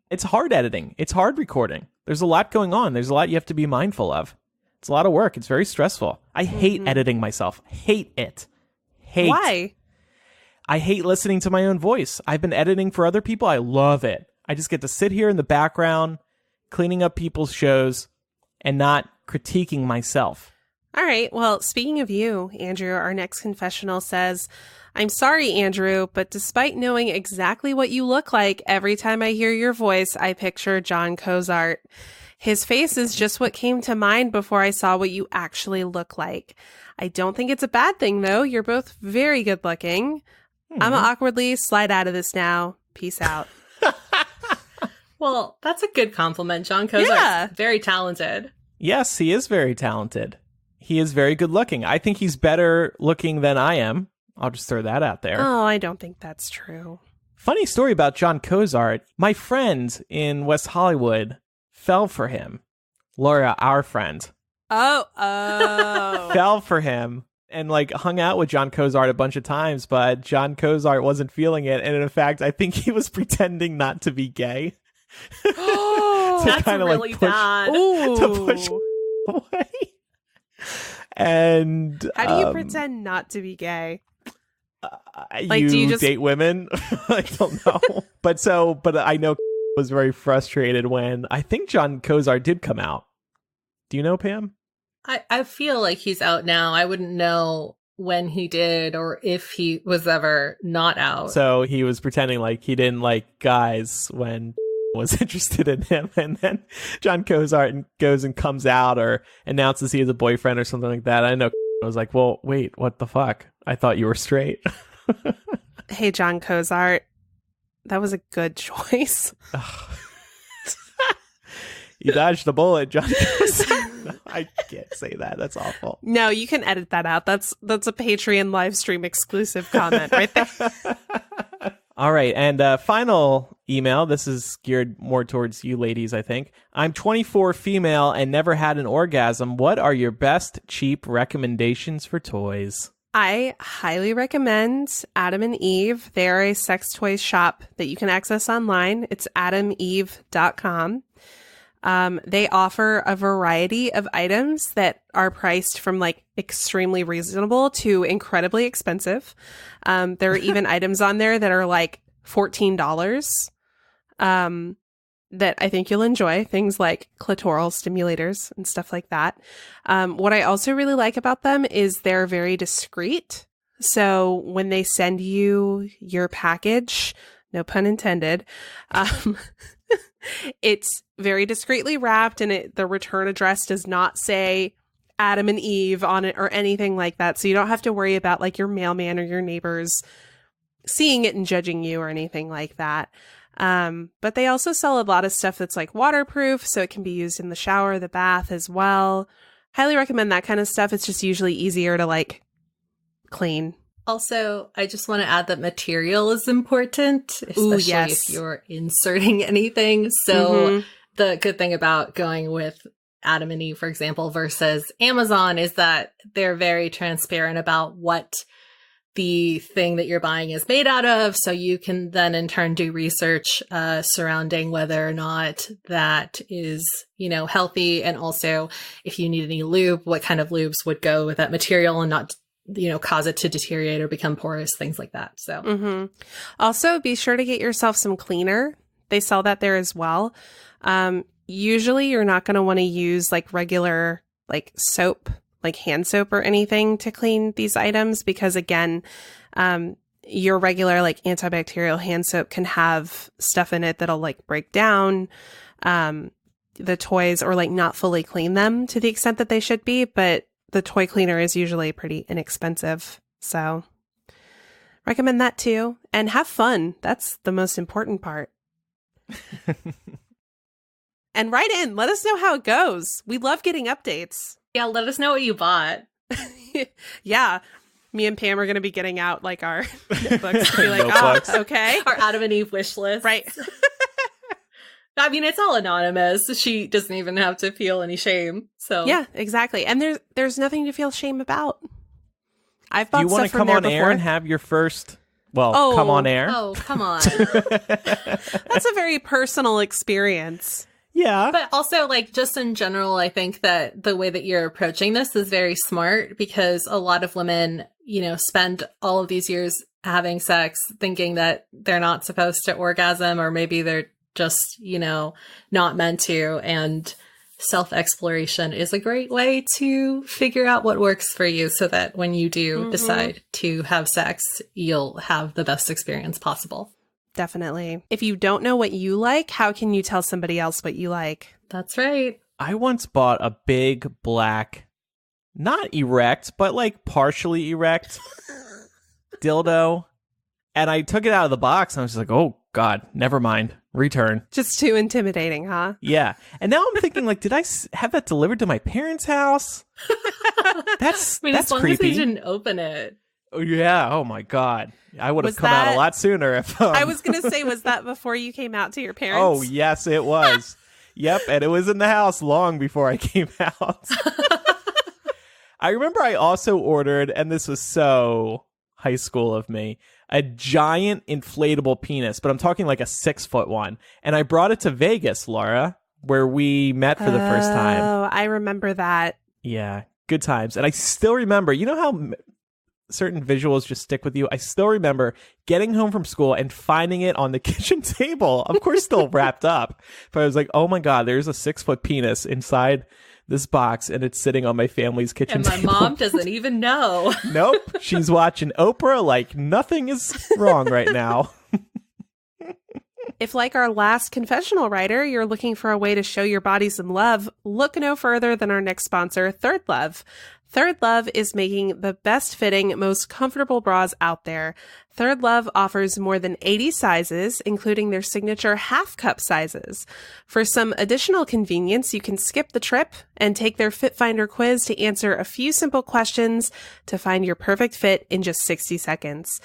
It's hard editing. It's hard recording. There's a lot going on. There's a lot you have to be mindful of. It's a lot of work. It's very stressful. I hate editing myself. Hate it. Why? I hate listening to my own voice. I've been editing for other people. I love it. I just get to sit here in the background, cleaning up people's shows and not critiquing myself. All right. Well, speaking of you, Andrew, our next confessional says, I'm sorry, Andrew, but despite knowing exactly what you look like, every time I hear your voice, I picture John Cozart. His face is just what came to mind before I saw what you actually look like. I don't think it's a bad thing, though. You're both very good looking. I'm gonna awkwardly slide out of this now. Peace out. Well, that's a good compliment. John Cozart's very talented. Yes, he is very talented. He is very good looking. I think he's better looking than I am. I'll just throw that out there. Oh, I don't think that's true. Funny story about John Cozart. My friend in West Hollywood fell for him. Laura, our friend. Oh. Fell for him and like hung out with John Cozart a bunch of times, but John Cozart wasn't feeling it. And in fact, I think he was pretending not to be gay. That's really bad. To push away. And how do you pretend not to be gay? Like, do you just date women? I don't know. but I know was very frustrated when I think John Cozart did come out. Do you know, Pam? I feel like he's out now. I wouldn't know when he did or if he was ever not out. So he was pretending like he didn't like guys when was interested in him, and then John Cozart goes and comes out or announces he has a boyfriend or something like that. I know I was like, well, wait, what the fuck? I thought you were straight. Hey, John Cozart, that was a good choice. You dodged the bullet, John Cozart. No, I can't say that. That's awful. No, you can edit that out. That's a Patreon live stream exclusive comment right there. All right. And final email. This is geared more towards you ladies, I think. I'm 24, female, and never had an orgasm. What are your best cheap recommendations for toys? I highly recommend Adam and Eve. They're a sex toys shop that you can access online. It's adameve.com. They offer a variety of items that are priced from like extremely reasonable to incredibly expensive. There are even items on there that are like $14 that I think you'll enjoy. Things like clitoral stimulators and stuff like that. What I also really like about them is they're very discreet. So when they send you your package, no pun intended, it's very discreetly wrapped, and the return address does not say Adam and Eve on it or anything like that. So you don't have to worry about like your mailman or your neighbors seeing it and judging you or anything like that. But they also sell a lot of stuff that's like waterproof, so it can be used in the shower, the bath as well. Highly recommend that kind of stuff. It's just usually easier to like clean. Also, I just want to add that material is important, especially if you're inserting anything. So the good thing about going with Adam and Eve, for example, versus Amazon is that they're very transparent about what the thing that you're buying is made out of. So you can then in turn do research surrounding whether or not that is, healthy. And also if you need any lube, what kind of lubes would go with that material and not cause it to deteriorate or become porous, things like that. So also be sure to get yourself some cleaner. They sell that there as well. Usually you're not going to want to use like regular like soap, like hand soap or anything to clean these items, because again, your regular like antibacterial hand soap can have stuff in it that'll like break down the toys or like not fully clean them to the extent that they should be. But the toy cleaner is usually pretty inexpensive. So recommend that too. And have fun. That's the most important part. And write in. Let us know how it goes. We love getting updates. Yeah, let us know what you bought. Yeah. Me and Pam are going to be getting out like our notebooks to be like, okay. Our Adam and Eve wish list. Right. I mean, it's all anonymous. She doesn't even have to feel any shame. So yeah, exactly. And there's nothing to feel shame about. I've bought Do you want stuff to from come there on before. air and have your first? Well, come on air. Oh, come on. That's a very personal experience. Yeah. But also, like, just in general, I think that the way that you're approaching this is very smart, because a lot of women, spend all of these years having sex thinking that they're not supposed to orgasm, or maybe they're just, not meant to. And self-exploration is a great way to figure out what works for you, so that when you do decide to have sex, you'll have the best experience possible. Definitely. If you don't know what you like, how can you tell somebody else what you like? That's right. I once bought a big black, not erect, but like partially erect dildo. And I took it out of the box and I was just like, oh God, never mind. Return. Just too intimidating, huh? Yeah. And now I'm thinking, like, did I have that delivered to my parents' house? That's as long creepy. as they didn't open it. Oh, yeah. Oh, my God. I would have Was come out that- a lot sooner if... I was going to say, was that before you came out to your parents? Oh, yes, it was. Yep. And it was in the house long before I came out. I remember I also ordered, and this was so high school of me, a giant inflatable penis, but I'm talking like a 6-foot one. And I brought it to Vegas, Laura, where we met for the first time. Oh, I remember that. Yeah, good times. And I still remember, you know how certain visuals just stick with you? I still remember getting home from school and finding it on the kitchen table, of course still wrapped up. But I was like, oh my God, there's a 6-foot penis inside this box, and it's sitting on my family's kitchen table. And my mom doesn't even know. Nope. She's watching Oprah like nothing is wrong right now. If, like our last confessional writer, you're looking for a way to show your body some love, look no further than our next sponsor, Third Love. Third Love is making the best fitting, most comfortable bras out there. Third Love offers more than 80 sizes, including their signature half cup sizes. For some additional convenience, you can skip the trip and take their Fit Finder quiz to answer a few simple questions to find your perfect fit in just 60 seconds.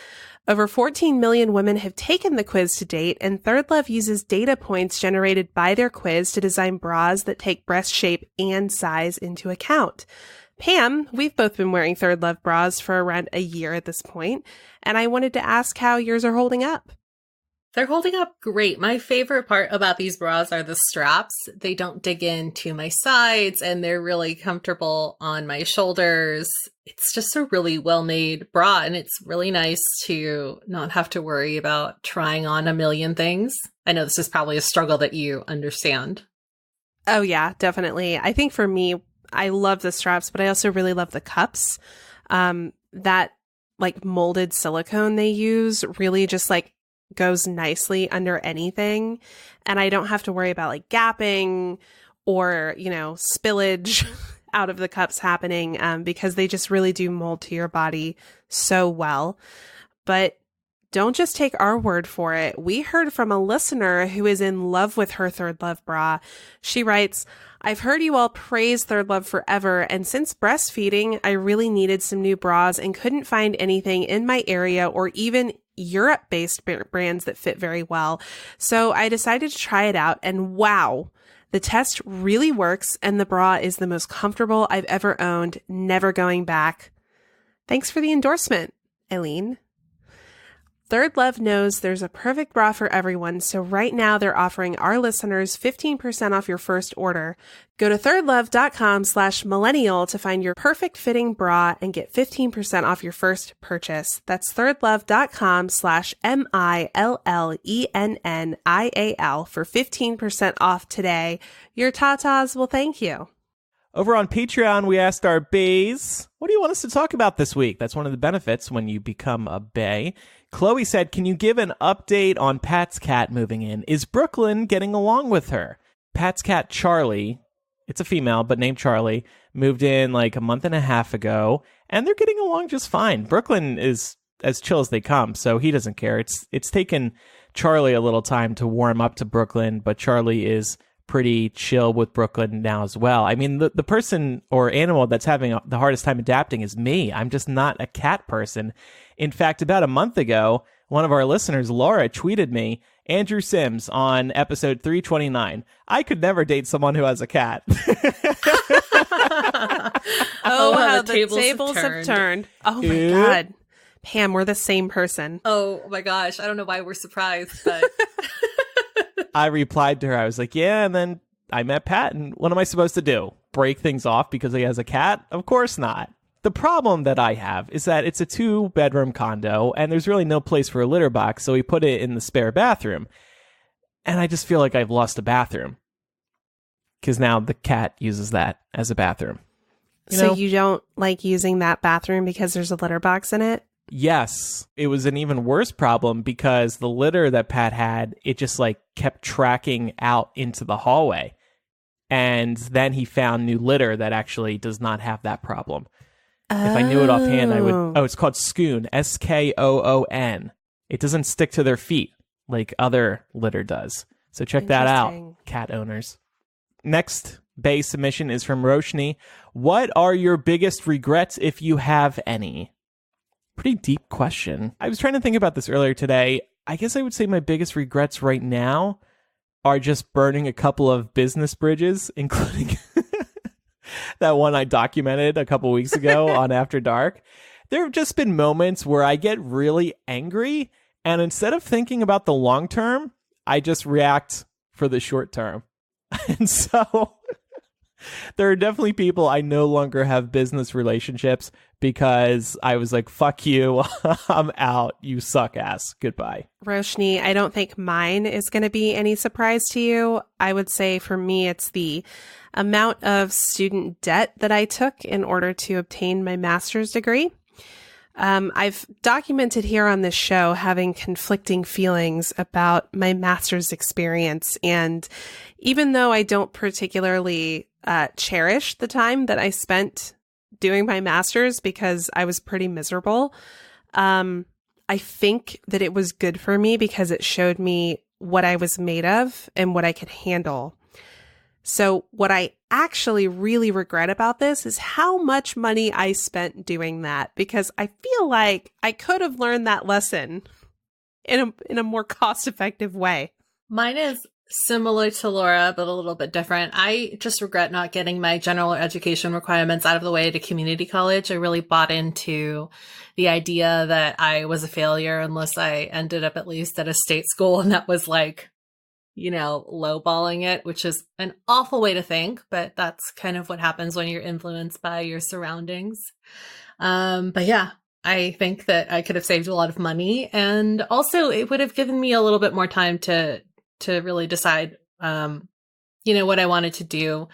Over 14 million women have taken the quiz to date, and Third Love uses data points generated by their quiz to design bras that take breast shape and size into account. Pam, we've both been wearing Third Love bras for around a year at this point, and I wanted to ask how yours are holding up. They're holding up great. My favorite part about these bras are the straps. They don't dig into my sides, and they're really comfortable on my shoulders. It's just a really well-made bra, and it's really nice to not have to worry about trying on a million things. I know this is probably a struggle that you understand. Oh yeah, definitely. I think for me, I love the straps, but I also really love the cups. That like molded silicone they use really just like goes nicely under anything. And I don't have to worry about like gapping or, spillage out of the cups happening because they just really do mold to your body so well. But don't just take our word for it. We heard from a listener who is in love with her Third Love bra. She writes, I've heard you all praise Third Love forever, and since breastfeeding, I really needed some new bras and couldn't find anything in my area or even Europe-based brands that fit very well. So I decided to try it out, and wow, the test really works, and the bra is the most comfortable I've ever owned, never going back. Thanks for the endorsement, Eileen. Third Love knows there's a perfect bra for everyone, so right now they're offering our listeners 15% off your first order. Go to thirdlove.com/millennial to find your perfect fitting bra and get 15% off your first purchase. That's thirdlove.com/MILLENNIAL for 15% off today. Your tatas will thank you. Over on Patreon, we asked our bays, what do you want us to talk about this week? That's one of the benefits when you become a bay. Chloe said, can you give an update on Pat's cat moving in? Is Brooklyn getting along with her? Pat's cat, Charlie, it's a female, but named Charlie, moved in like a month and a half ago, and they're getting along just fine. Brooklyn is as chill as they come, so he doesn't care. It's taken Charlie a little time to warm up to Brooklyn, but Charlie is pretty chill with Brooklyn now as well. I mean, the person or animal that's having the hardest time adapting is me. I'm just not a cat person. In fact, about a month ago, one of our listeners, Laura, tweeted me, Andrew Sims on episode 329. I could never date someone who has a cat. How the tables have turned. Oh my God. Pam, we're the same person. Oh my gosh. I don't know why we're surprised, but... I replied to her. I was like, yeah, and then I met Pat, and what am I supposed to do? Break things off because he has a cat? Of course not. The problem that I have is that it's a 2-bedroom condo, and there's really no place for a litter box, so we put it in the spare bathroom. And I just feel like I've lost a bathroom. Because now the cat uses that as a bathroom. You don't like using that bathroom because there's a litter box in it? Yes. It was an even worse problem because the litter that Pat had, it just like kept tracking out into the hallway. And then he found new litter that actually does not have that problem. If I knew it offhand, I would... Oh, it's called Skoon. Skoon. It doesn't stick to their feet like other litter does. So check that out, cat owners. Next Bay submission is from Roshni. What are your biggest regrets, if you have any? Pretty deep question. I was trying to think about this earlier today. I guess I would say my biggest regrets right now are just burning a couple of business bridges, including that one I documented a couple weeks ago on After Dark. There have just been moments where I get really angry, and instead of thinking about the long term, I just react for the short term. And so there are definitely people I no longer have business relationships because I was like, fuck you, I'm out, you suck ass, goodbye. Roshni, I don't think mine is going to be any surprise to you. I would say for me, it's the amount of student debt that I took in order to obtain my master's degree. I've documented here on this show having conflicting feelings about my master's experience. And even though I don't particularly cherish the time that I spent doing my master's because I was pretty miserable. I think that it was good for me because it showed me what I was made of and what I could handle. So what I actually really regret about this is how much money I spent doing that, because I feel like I could have learned that lesson in a more cost-effective way. Mine is similar to Laura, but a little bit different. I just regret not getting my general education requirements out of the way to community college. I really bought into the idea that I was a failure unless I ended up at least at a state school, and that was like, you know, lowballing it, which is an awful way to think, but that's kind of what happens when you're influenced by your surroundings. But yeah, I think that I could have saved a lot of money, and also it would have given me a little bit more time to really decide, you know, what I wanted to do,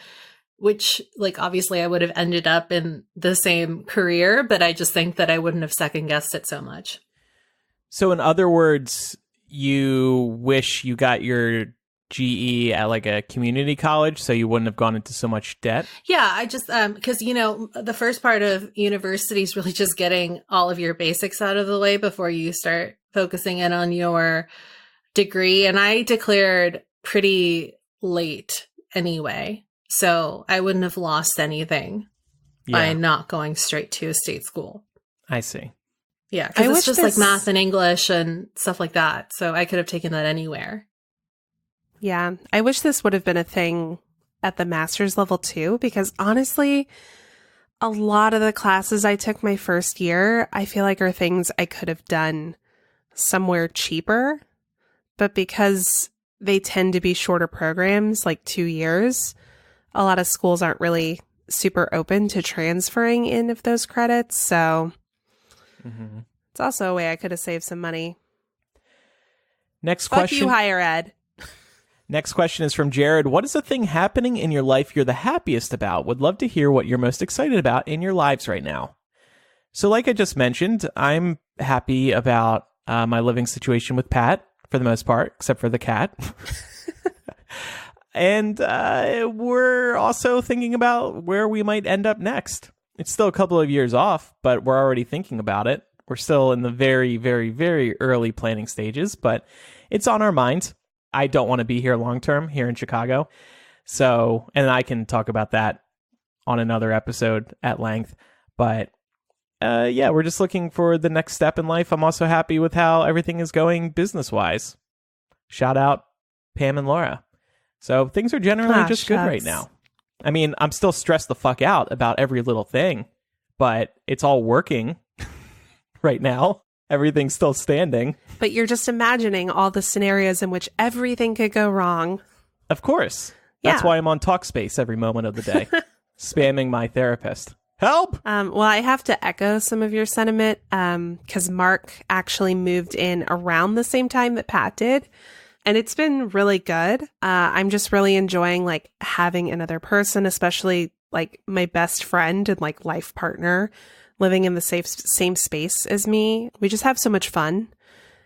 which, like, obviously I would have ended up in the same career, but I just think that I wouldn't have second guessed it so much. So in other words, you wish you got your GE at like a community college so you wouldn't have gone into so much debt? Yeah, I just, because, you know, the first part of university is really just getting all of your basics out of the way before you start focusing in on your degree. And I declared pretty late anyway, so I wouldn't have lost anything by not going straight to a state school. I see. Yeah, because it's just like math and English and stuff like that. So I could have taken that anywhere. Yeah, I wish this would have been a thing at the master's level too, because honestly, a lot of the classes I took my first year, I feel like are things I could have done somewhere cheaper. But because they tend to be shorter programs, like 2 years, a lot of schools aren't really super open to transferring in of those credits. So it's also a way I could have saved some money. Next Fuck question. you, higher ed. Next question is from Jared. What is the thing happening in your life you're the happiest about? Would love to hear what you're most excited about in your lives right now. So like I just mentioned, I'm happy about my living situation with Pat, for the most part, except for the cat. And we're also thinking about where we might end up next. It's still a couple of years off, but we're already thinking about it. We're still in the very, very, very early planning stages, but it's on our minds. I don't want to be here long term here in Chicago. So, and I can talk about that on another episode at length. But yeah, we're just looking for the next step in life. I'm also happy with how everything is going business-wise. Shout out Pam and Laura. So things are generally just good right now. I mean, I'm still stressed the fuck out about every little thing, but it's all working right now. Everything's still standing. But you're just imagining all the scenarios in which everything could go wrong. Of course. That's why I'm on Talkspace every moment of the day, spamming my therapist. Help! Well, I have to echo some of your sentiment because Mark actually moved in around the same time that Pat did. And it's been really good. I'm just really enjoying like having another person, especially like my best friend and like life partner living in the same space as me. We just have so much fun.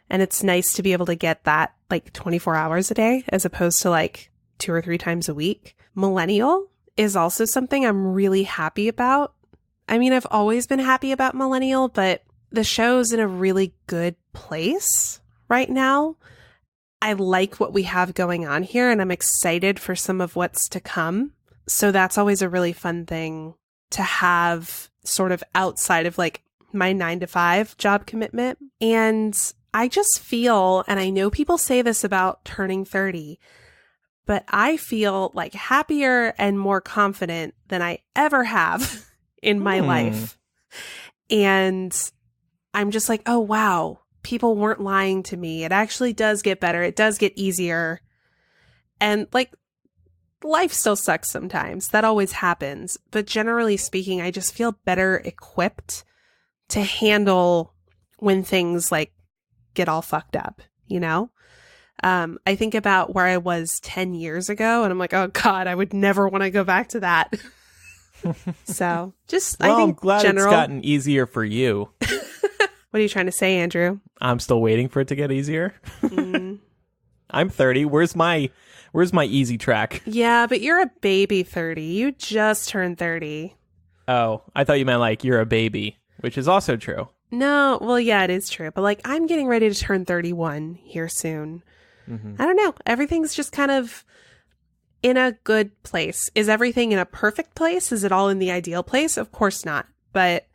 And it's nice to be able to get that like 24 hours a day as opposed to like 2 or 3 times a week. Millennial is also something I'm really happy about. I mean, I've always been happy about Millennial, but the show's in a really good place right now. I like what we have going on here, and I'm excited for some of what's to come. So that's always a really fun thing to have sort of outside of like my 9-to-5 job commitment. And I just feel, and I know people say this about turning 30, but I feel like happier and more confident than I ever have in my life. And I'm just like, oh, wow, people weren't lying to me. It actually does get better. It does get easier. And like, life still sucks sometimes. That always happens. But generally speaking, I just feel better equipped to handle when things like get all fucked up, you know? I think about where I was 10 years ago and I'm like, oh God, I would never want to go back to that. So just, well, I think I'm glad it's gotten easier for you. What are you trying to say, Andrew? I'm still waiting for it to get easier. I'm 30. Where's my easy track? Yeah, but you're a baby 30. You just turned 30. Oh, I thought you meant like you're a baby, which is also true. No, well, yeah, it is true. But like, I'm getting ready to turn 31 here soon. Mm-hmm. I don't know. Everything's just kind of in a good place. Is everything in a perfect place? Is it all in the ideal place? Of course not. But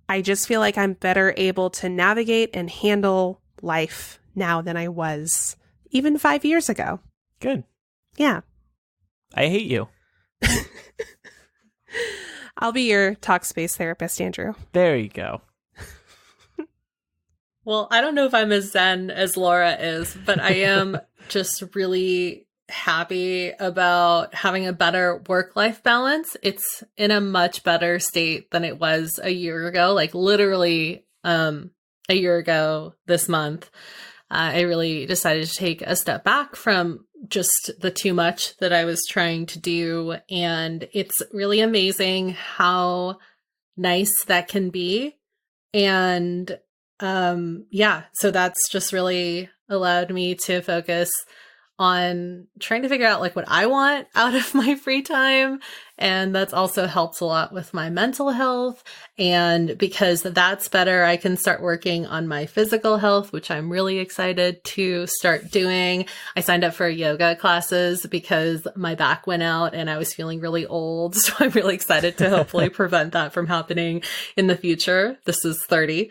I just feel like I'm better able to navigate and handle life now than I was even 5 years ago. Good. Yeah. I hate you. I'll be your talk space therapist, Andrew. There you go. Well, I don't know if I'm as zen as Laura is, but I am just really happy about having a better work-life balance. It's in a much better state than it was a year ago, like literally a year ago this month. I really decided to take a step back from just the too much that I was trying to do. And it's really amazing how nice that can be. And so that's just really allowed me to focus on trying to figure out like what I want out of my free time. And that's also helped a lot with my mental health. And because that's better, I can start working on my physical health, which I'm really excited to start doing. I signed up for yoga classes because my back went out and I was feeling really old. So I'm really excited to hopefully prevent that from happening in the future. This is 30,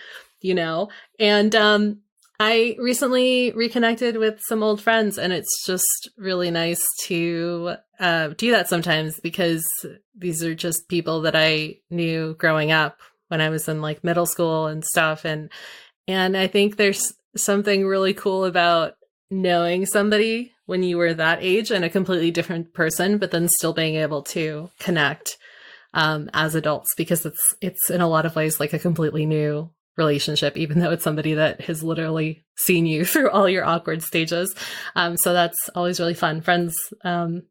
and, I recently reconnected with some old friends, and it's just really nice to do that sometimes because these are just people that I knew growing up when I was in like middle school and stuff. And I think there's something really cool about knowing somebody when you were that age and a completely different person, but then still being able to connect as adults, because it's in a lot of ways like a completely new relationship, even though it's somebody that has literally seen you through all your awkward stages. So that's always really fun. Friends are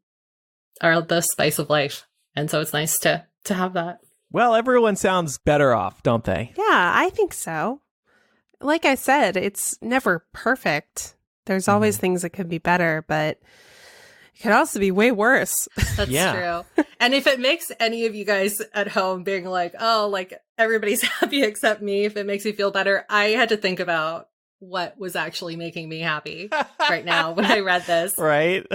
the spice of life. And so it's nice to have that. Well, everyone sounds better off, don't they? Yeah, I think so. Like I said, it's never perfect. There's always things that could be better, but it could also be way worse. That's true. And if it makes any of you guys at home being like, oh, like everybody's happy except me, if it makes you feel better, I had to think about what was actually making me happy right now when I read this. Right?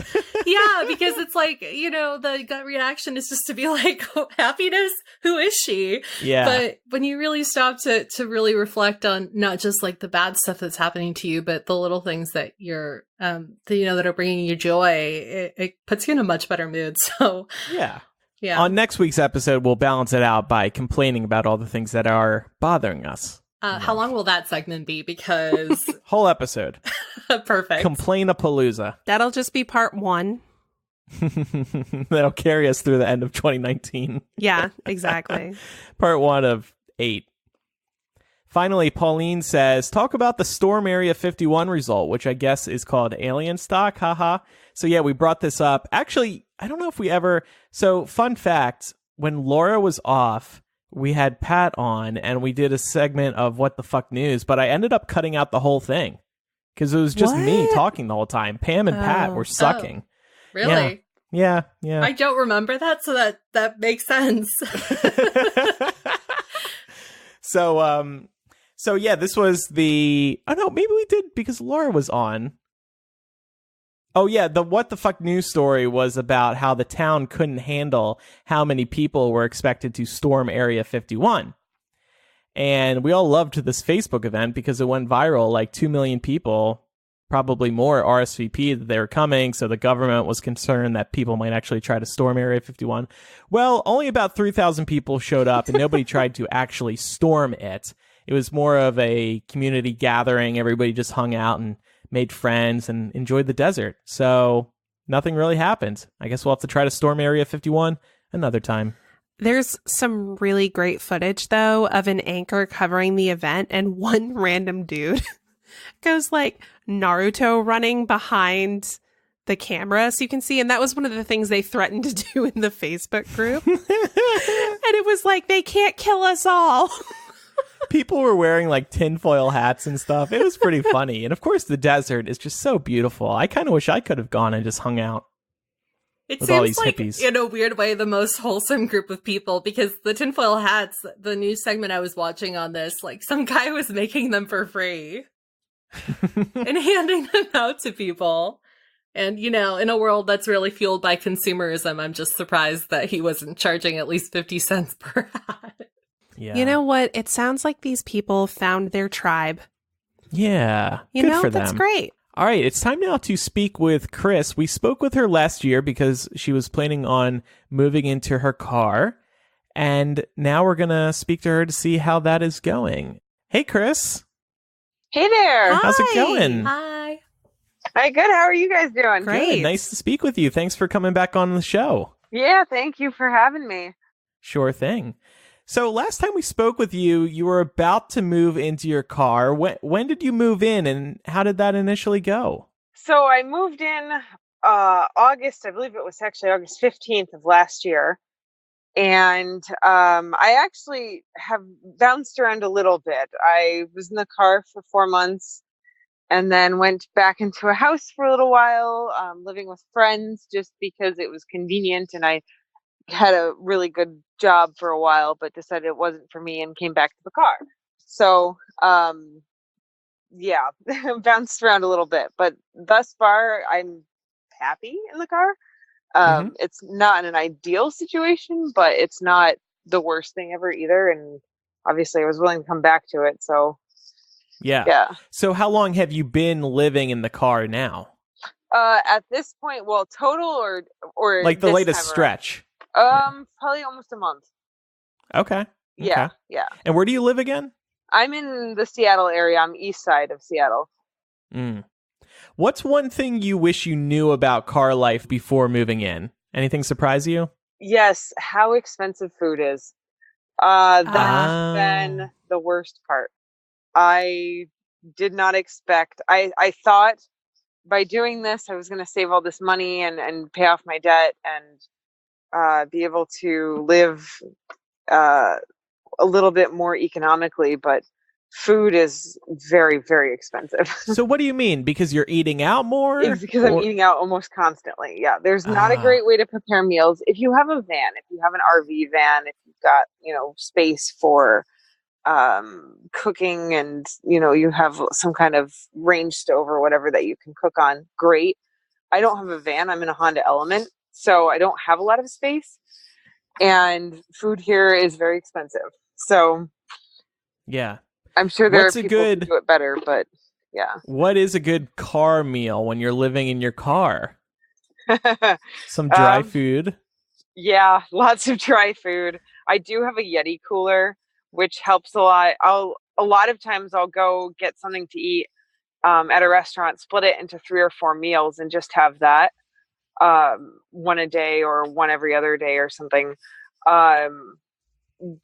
Yeah, because it's like, the gut reaction is just to be like, oh, happppiness? Who is she? Yeah. But when you really stop to really reflect on not just like the bad stuff that's happening to you, but the little things that you're, that are bringing you joy, it puts you in a much better mood. So yeah. Yeah. On next week's episode, we'll balance it out by complaining about all the things that are bothering us. How long will that segment be? Because whole episode. Perfect. Complain-a-palooza. That'll just be part 1. That'll carry us through the end of 2019. Yeah, exactly. Part 1 of 8. Finally, Pauline says, talk about the Storm Area 51 result, which I guess is called alien stock. Haha. So yeah, we brought this up. Actually, I don't know if we ever... So, fun fact, when Laura was off, we had Pat on and we did a segment of What the Fuck News, but I ended up cutting out the whole thing because it was just me talking the whole time. Pam and Pat were sucking. Oh, really? Yeah. I don't remember that, so that makes sense. So yeah, this was the... Oh no, maybe we did because Laura was on. Oh, yeah, the What the Fuck News story was about how the town couldn't handle how many people were expected to storm Area 51. And we all loved this Facebook event because it went viral. Like 2 million people, probably more, RSVP that they were coming. So the government was concerned that people might actually try to storm Area 51. Well, only about 3,000 people showed up and nobody tried to actually storm it. It was more of a community gathering. Everybody just hung out and made friends and enjoyed the desert. So nothing really happened. I guess we'll have to try to storm Area 51 another time. There's some really great footage, though, of an anchor covering the event, and one random dude goes like Naruto running behind the camera, so you can see. And that was one of the things they threatened to do in the Facebook group. And it was like, they can't kill us all. People were wearing like tinfoil hats and stuff. It was pretty funny. And of course, the desert is just so beautiful. I kind of wish I could have gone and just hung out. It with all seems these like, hippies. in a weird way, the most wholesome group of people, because the tinfoil hats, the news segment I was watching on this, like some guy was making them for free and handing them out to people. And, you know, in a world that's really fueled by consumerism, I'm just surprised that he wasn't charging at least 50 cents per hat. Yeah. You know what? It sounds like these people found their tribe. Yeah. You Good know, for that's them. great. All right, it's time now to speak with Chris. We spoke with her last year because she was planning on moving into her car. And now we're going to speak to her to see how that is going. Hey, Chris. Hey there. How's it going? Hi. Hi, good. How are you guys doing? Great. Good. Nice to speak with you. Thanks for coming back on the show. Yeah, thank you for having me. Sure thing. So last time we spoke with you, you were about to move into your car. When did you move in, and how did that initially go? So I moved in August, I believe it was actually August 15th of last year. And I actually have bounced around a little bit. I was in the car for 4 months and then went back into a house for a little while, living with friends just because it was convenient, and I had a really good job for a while, but decided it wasn't for me and came back to the car. So, yeah, bounced around a little bit, but thus far I'm happy in the car. It's not an ideal situation, but it's not the worst thing ever either. And obviously I was willing to come back to it. So yeah. So how long have you been living in the car now? At this point, well, total or Like the this latest time around? stretch? Probably almost a month. Okay. Yeah. Okay. Yeah. And where do you live again? I'm in the Seattle area. I'm east side of Seattle. What's one thing you wish you knew about car life before moving in? Anything surprise you? Yes. How expensive food is. That's been the worst part. I did not expect, I thought by doing this, I was going to save all this money and pay off my debt and be able to live a little bit more economically, but food is very, very expensive. So what do you mean? Because you're eating out more? It's because I'm eating out almost constantly. Yeah, there's not a great way to prepare meals. If you have a van, if you have an RV van, if you've got, space for cooking and, you have some kind of range stove or whatever that you can cook on, great. I don't have a van. I'm in a Honda Element, so I don't have a lot of space. And food here is very expensive. So yeah, I'm sure there are people who do it better, but yeah. What is a good car meal when you're living in your car? Some dry food? Yeah, lots of dry food. I do have a Yeti cooler, which helps a lot. A lot of times I'll go get something to eat at a restaurant, split it into 3 or 4 meals and just have that one a day or one every other day or something.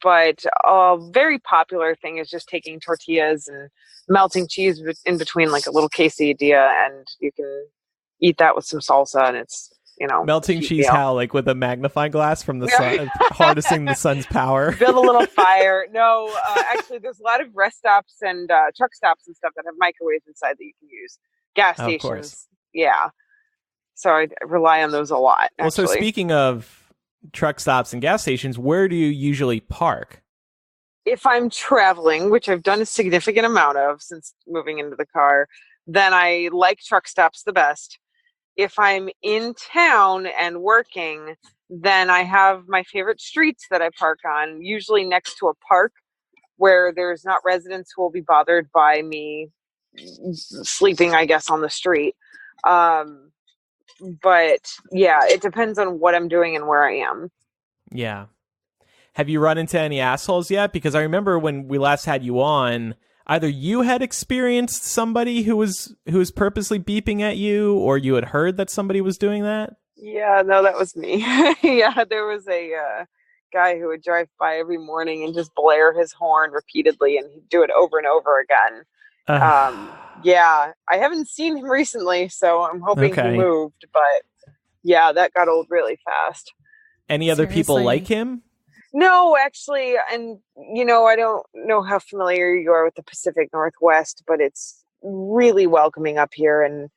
But a very popular thing is just taking tortillas and melting cheese in between like a little quesadilla, and you can eat that with some salsa, and it's, melting cheese meal. How? Like with a magnifying glass from the sun, harnessing the sun's power? Build a little fire. No, actually, there's a lot of rest stops and truck stops and stuff that have microwaves inside that you can use. Gas stations. Of course. Yeah. So I rely on those a lot, actually. Well, so speaking of truck stops and gas stations, where do you usually park? If I'm traveling, which I've done a significant amount of since moving into the car, then I like truck stops the best. If I'm in town and working, then I have my favorite streets that I park on, usually next to a park where there's not residents who will be bothered by me sleeping, I guess, on the street. But yeah, it depends on what I'm doing and where I am. Yeah. Have you run into any assholes yet? Because I remember when we last had you on, either you had experienced somebody who was purposely beeping at you, or you had heard that somebody was doing that. Yeah, no, that was me. Yeah, there was a guy who would drive by every morning and just blare his horn repeatedly, and he'd do it over and over again. Yeah, I haven't seen him recently, so I'm hoping he moved, but yeah, that got old really fast. Any other people like him? No, actually, and I don't know how familiar you are with the Pacific Northwest, but it's really welcoming up here, and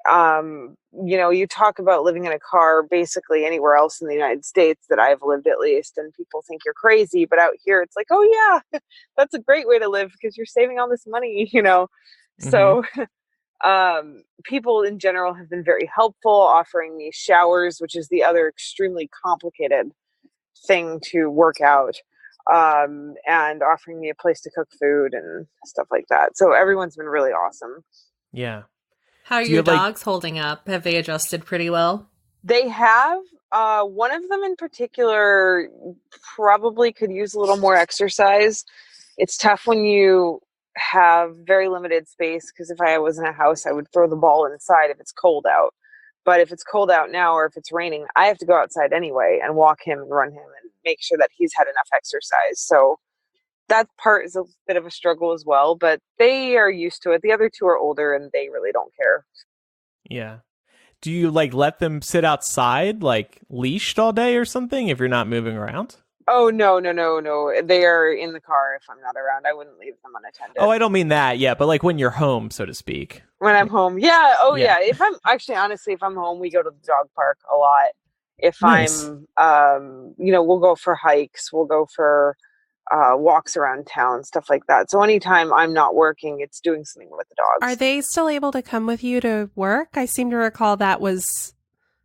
You talk about living in a car basically anywhere else in the United States that I've lived at least, and people think you're crazy, but out here it's like, oh yeah, that's a great way to live because you're saving all this money, Mm-hmm. So people in general have been very helpful, offering me showers, which is the other extremely complicated thing to work out, and offering me a place to cook food and stuff like that. So everyone's been really awesome. Yeah. How are Do you your have like dogs holding up? Have they adjusted pretty well? They have. One of them in particular probably could use a little more exercise. It's tough when you have very limited space, because if I was in a house, I would throw the ball inside if it's cold out. But if it's cold out now, or if it's raining, I have to go outside anyway and walk him and run him and make sure that he's had enough exercise. So that part is a bit of a struggle as well, but they are used to it. The other two are older and they really don't care. Yeah. Do you like let them sit outside, like leashed all day or something if you're not moving around? Oh, no, no, no, no. They are in the car if I'm not around. I wouldn't leave them unattended. Oh, I don't mean that. Yeah, but like when you're home, so to speak. When I'm home. Yeah. Oh, Yeah. yeah. If I'm actually, honestly, if I'm home, we go to the dog park a lot. If Nice. we'll go for hikes, we'll go for walks around town, stuff like that. So anytime I'm not working, it's doing something with the Are dogs. they still able to come with you to work? I seem to recall that was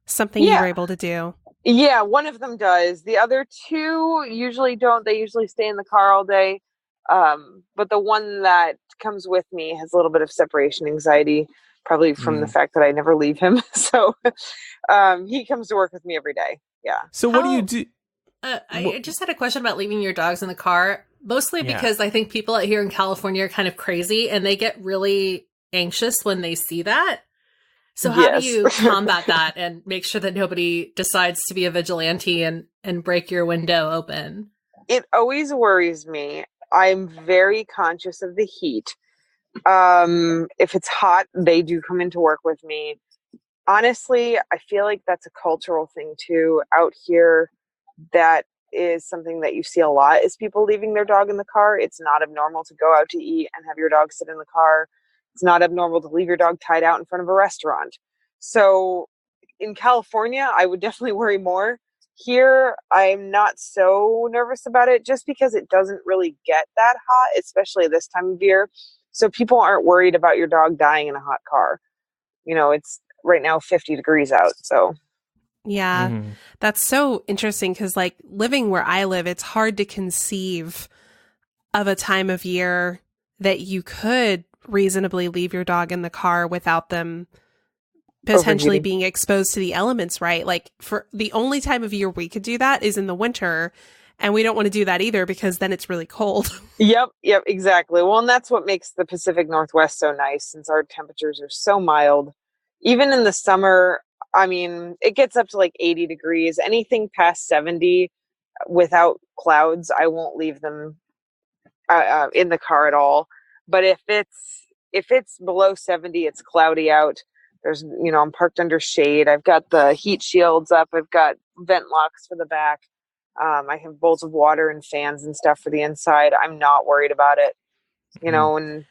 something you were Yeah. able to do. Yeah, one of them does. The other two usually don't. They usually stay in the car all day. But the one that comes with me has a little bit of separation anxiety, probably from the Mm. fact that I never leave him. So he comes to work with me every day. Yeah. So what do you do? I just had a question about leaving your dogs in the car, mostly Yeah. because I think people out here in California are kind of crazy and they get really anxious when they see that. So how Yes. do you combat that and make sure that nobody decides to be a vigilante and break your window open? It always worries me. I'm very conscious of the heat. If it's hot, they do come into work with me. Honestly, I feel like that's a cultural thing too out here. That is something that you see a lot, is people leaving their dog in the car. It's not abnormal to go out to eat and have your dog sit in the car. It's not abnormal to leave your dog tied out in front of a restaurant. So in California, I would definitely worry more. Here, I'm not so nervous about it, just because it doesn't really get that hot, especially this time of year. So people aren't worried about your dog dying in a hot car. It's right now 50 degrees out. So Yeah, Mhm. that's so interesting because, like, living where I live, it's hard to conceive of a time of year that you could reasonably leave your dog in the car without them potentially overheating. being exposed to the elements, right? Like, for the only time of year we could do that is in the winter, and we don't want to do that either because then it's really cold. Yep, exactly. Well, and that's what makes the Pacific Northwest so nice, since our temperatures are so mild. Even in the summer, I mean, it gets up to like 80 degrees. Anything past 70 without clouds, I won't leave them in the car at all. But if it's below 70, it's cloudy out. I'm parked under shade. I've got the heat shields up. I've got vent locks for the back. I have bowls of water and fans and stuff for the inside. I'm not worried about it, Mhm. and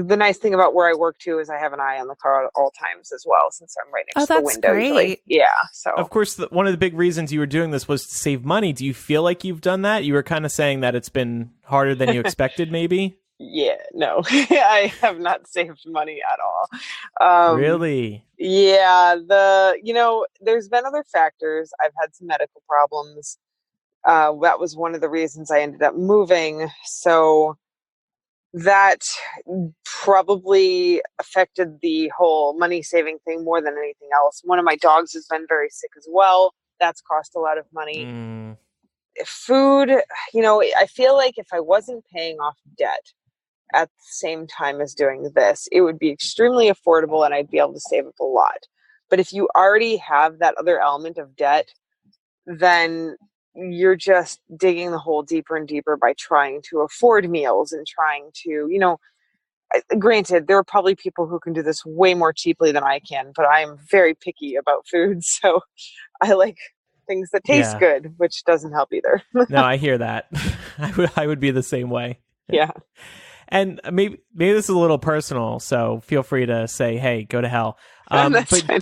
the nice thing about where I work too is I have an eye on the car at all times as well, since I'm right Oh, next to the that's window usually. great. Yeah. So Of course, one of the big reasons you were doing this was to save money. Do you feel like you've done that? You were kind of saying that it's been harder than you expected, maybe? yeah, no, I have not saved money at all. Really? Yeah, there's been other factors. I've had some medical problems. That was one of the reasons I ended up moving. So that probably affected the whole money saving thing more than anything else. One of my dogs has been very sick as well. That's cost a lot of money. Mm. Food, I feel like if I wasn't paying off debt at the same time as doing this, it would be extremely affordable and I'd be able to save up a lot. But if you already have that other element of debt, then you're just digging the hole deeper and deeper by trying to afford meals and trying to, granted, there are probably people who can do this way more cheaply than I can, but I'm very picky about food. So I like things that taste Yeah. good, which doesn't help either. No, I hear that. I would be the same way. Yeah. And maybe this is a little personal, so feel free to say, "Hey, go to hell." That's But fine.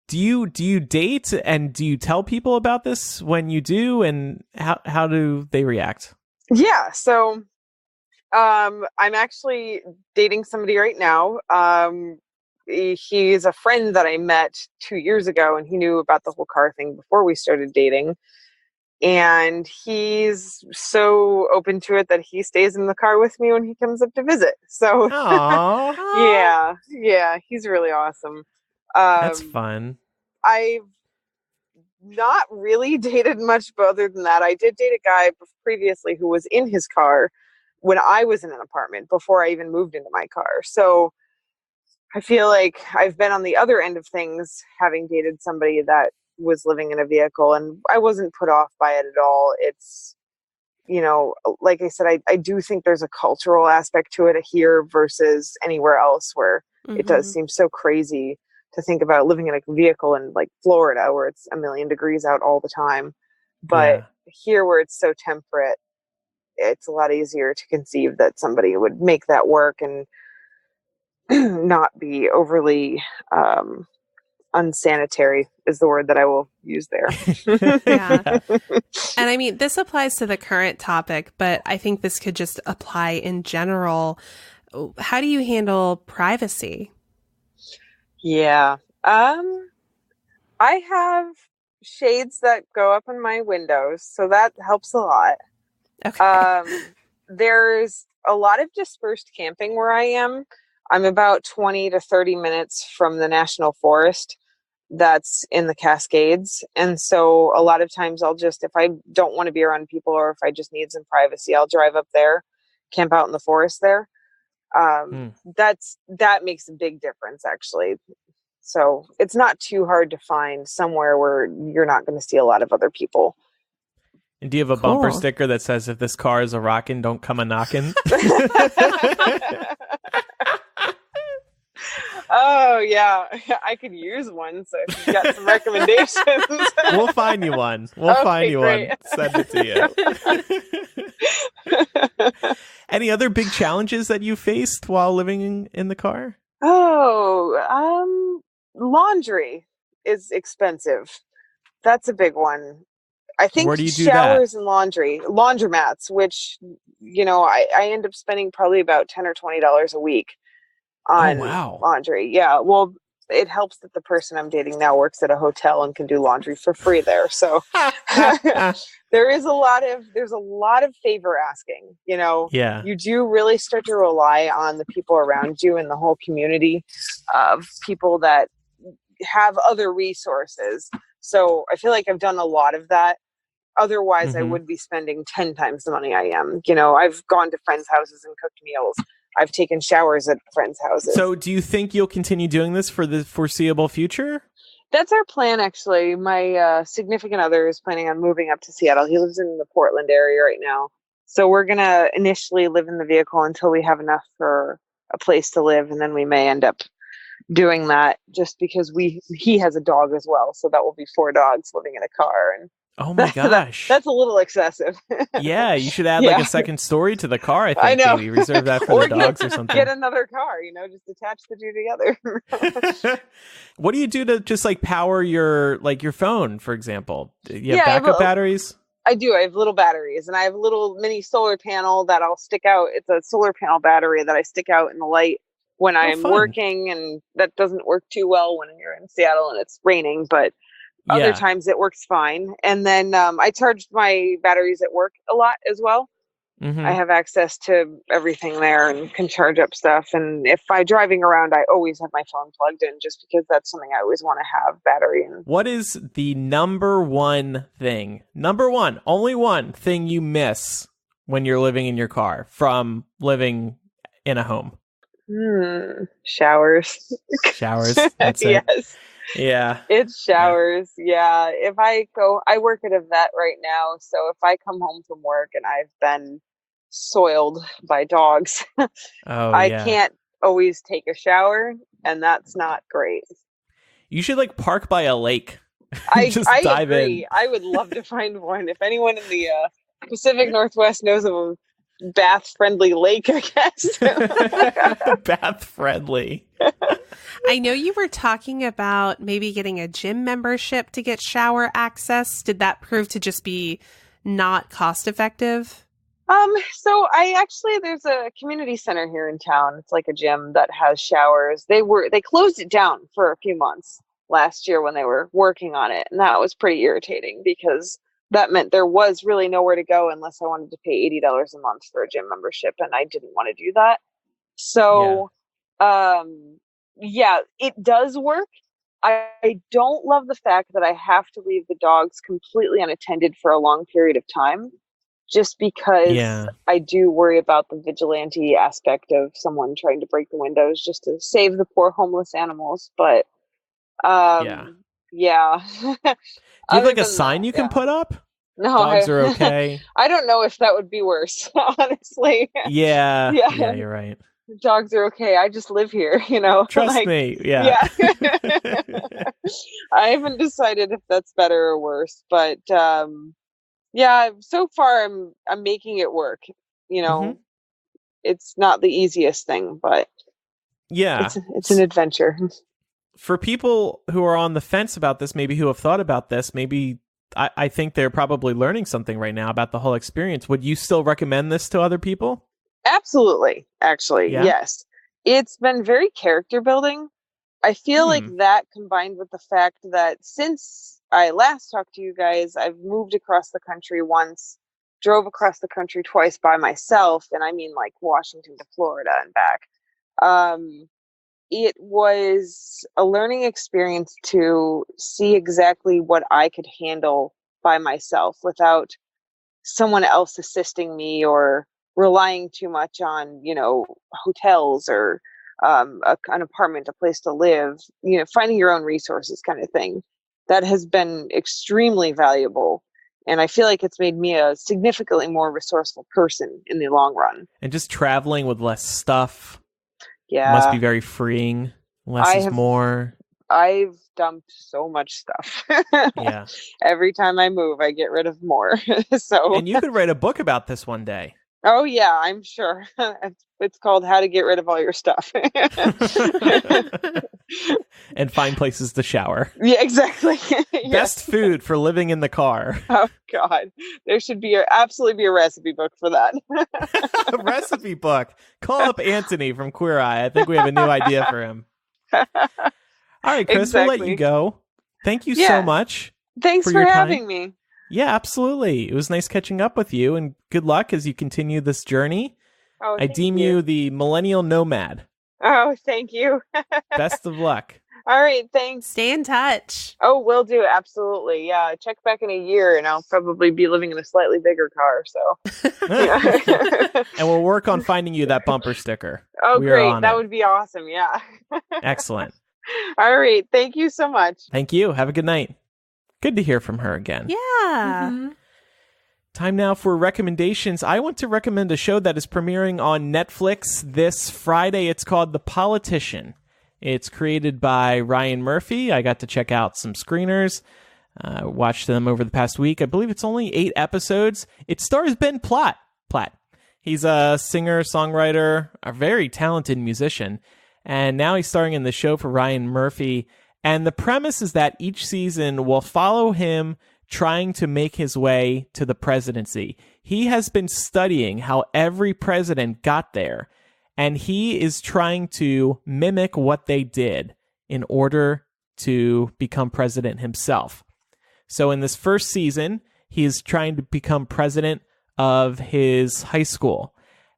do you date, and do you tell people about this when you do, and how do they react? Yeah, so I'm actually dating somebody right now. He's a friend that I met 2 years ago, and he knew about the whole car thing before we started dating. And he's so open to it that he stays in the car with me when he comes up to visit. So Aww. yeah, he's really awesome. That's Um, fun. I've not really dated much other than that. I did date a guy previously who was in his car when I was in an apartment before I even moved into my car. So I feel like I've been on the other end of things, having dated somebody that was living in a vehicle, and I wasn't put off by it at all. It's, like I said, I do think there's a cultural aspect to it here versus anywhere else where it does seem so crazy to think about living in a vehicle in like Florida where it's a million degrees out all the time. But Yeah. here where it's so temperate, it's a lot easier to conceive that somebody would make that work and not be overly unsanitary is the word that I will use there. Yeah. And I mean, this applies to the current topic, but I think this could just apply in general. How do you handle privacy? Yeah. I have shades that go up in my windows, so that helps a lot. Okay. There's a lot of dispersed camping where I am. I'm about 20 to 30 minutes from the national forest that's in the Cascades. And so a lot of times I'll just, if I don't want to be around people or if I just need some privacy, I'll drive up there, camp out in the forest there. That makes a big difference, actually. So it's not too hard to find somewhere where you're not going to see a lot of other people. And do you have a bumper sticker that says, "If this car is a rockin', don't come a knockin'"? Oh, yeah. I could use one, so if you've got some recommendations. We'll find you one. We'll find you great. one. Send it to you. Any other big challenges that you faced while living in the car? Oh, laundry is expensive. That's a big one. I think Where do you do showers and laundromats, which, I end up spending probably about $10 or $20 a week on laundry. Yeah. Well, it helps that the person I'm dating now works at a hotel and can do laundry for free there. So there's a lot of favor asking, Yeah. You do really start to rely on the people around you and the whole community of people that have other resources. So I feel like I've done a lot of that. Otherwise, I would be spending 10 times the money I am. I've gone to friends' houses and cooked meals. I've taken showers at friends' houses. So do you think you'll continue doing this for the foreseeable future? That's our plan, actually. My significant other is planning on moving up to Seattle. He lives in the Portland area right now. So we're going to initially live in the vehicle until we have enough for a place to live. And then we may end up doing that just because he has a dog as well. So that will be 4 dogs living in a car. And oh my gosh. That's a little excessive. Yeah, you should add like a second story to the car, I think. I know. Maybe reserve that for the dogs or something. Get another car, just attach the two together. What do you do to just like power your phone, for example? You have backup batteries? I do. I have little batteries, and I have a little mini solar panel that I'll stick out. It's a solar panel battery that I stick out in the light when I'm working, and that doesn't work too well when you're in Seattle and it's raining, but other times it works fine. And then I charge my batteries at work a lot as well. I have access to everything there and can charge up stuff. And if I'm driving around, I always have my phone plugged in just because that's something I always want to have battery in. What is the number one, only one thing you miss when you're living in your car from living in a home? Showers. Showers. That's it. Yes. Yeah. It's showers. Yeah. If I work at a vet right now. So if I come home from work and I've been soiled by dogs, I can't always take a shower, and that's not great. You should park by a lake. I dive agree. in. I would love to find one. If anyone in the Pacific Northwest knows of bath-friendly lake, I guess. Bath-friendly. I know you were talking about maybe getting a gym membership to get shower access. Did that prove to just be not cost effective? So there's a community center here in town. It's like a gym that has showers. They closed it down for a few months last year when they were working on it. And that was pretty irritating because that meant there was really nowhere to go unless I wanted to pay $80 a month for a gym membership. And I didn't want to do that. So, it does work. I don't love the fact that I have to leave the dogs completely unattended for a long period of time, just because I do worry about the vigilante aspect of someone trying to break the windows just to save the poor homeless animals. But, Do you have like a sign you can put up? No, dogs are okay. I don't know if that would be worse, honestly. Yeah, you're right. Dogs are okay. I just live here, Trust me. Yeah. I haven't decided if that's better or worse, but so far I'm making it work. It's not the easiest thing, but it's an adventure. For people who are on the fence about this, maybe who have thought about this, maybe I think they're probably learning something right now about the whole experience. Would you still recommend this to other people? Absolutely. Actually, yes. It's been very character building. I feel like that combined with the fact that since I last talked to you guys, I've moved across the country once, drove across the country twice by myself, and I mean like Washington to Florida and back. It was a learning experience to see exactly what I could handle by myself without someone else assisting me or relying too much on, hotels or an apartment, a place to live, finding your own resources kind of thing. That has been extremely valuable. And I feel like it's made me a significantly more resourceful person in the long run. And just traveling with less stuff must be very freeing. Less is more. I've dumped so much stuff. Every time I move, I get rid of more. And you could write a book about this one day. Oh, yeah, I'm sure. It's called How to Get Rid of All Your Stuff. And find places to shower. Yeah, exactly. Best food for living in the car. Oh, God. There should absolutely be a recipe book for that. A recipe book. Call up Anthony from Queer Eye. I think we have a new idea for him. All right, Chris, we'll let you go. Thank you so much. Thanks for having me. Yeah, absolutely. It was nice catching up with you, and good luck as you continue this journey. Oh, I deem you the Millennial Nomad. Oh, thank you. Best of luck. All right, thanks. Stay in touch. Oh, will do. Absolutely. Yeah, check back in a year, and I'll probably be living in a slightly bigger car. So, and we'll work on finding you that bumper sticker. Oh, great. That would be awesome. Yeah. Excellent. All right. Thank you so much. Thank you. Have a good night. Good to hear from her again. Yeah. Mm-hmm. Time now for recommendations. I want to recommend a show that is premiering on Netflix this Friday. It's called The Politician. It's created by Ryan Murphy. I got to check out some screeners, watched them over the past week. I believe it's only 8 episodes. It stars Ben Platt. He's a singer, songwriter, a very talented musician, and now he's starring in the show for Ryan Murphy. And the premise is that each season will follow him trying to make his way to the presidency. He has been studying how every president got there, and he is trying to mimic what they did in order to become president himself. So in this first season, he is trying to become president of his high school.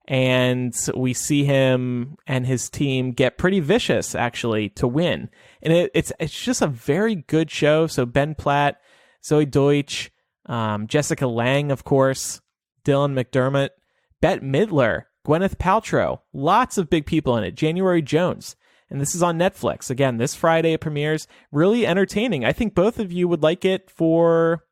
And we see him and his team get pretty vicious, actually, to win. And it's just a very good show. So Ben Platt, Zoe Deutsch, Jessica Lange, of course, Dylan McDermott, Bette Midler, Gwyneth Paltrow, lots of big people in it, January Jones. And this is on Netflix. Again, this Friday it premieres. Really entertaining. I think both of you would like it for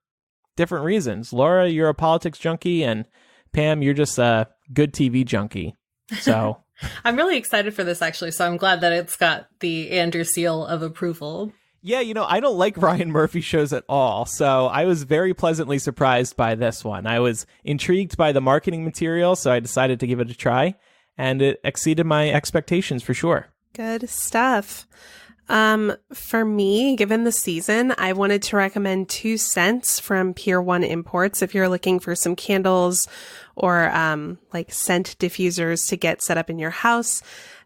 different reasons. Laura, you're a politics junkie, and Pam, you're just a good TV junkie. So I'm really excited for this, actually. So I'm glad that it's got the Andrew seal of approval. Yeah, I don't like Ryan Murphy shows at all, so I was very pleasantly surprised by this one. I was intrigued by the marketing material, so I decided to give it a try, and it exceeded my expectations for sure. Good stuff. For me, given the season, I wanted to recommend 2 Scents from Pier 1 Imports if you're looking for some candles or like scent diffusers to get set up in your house.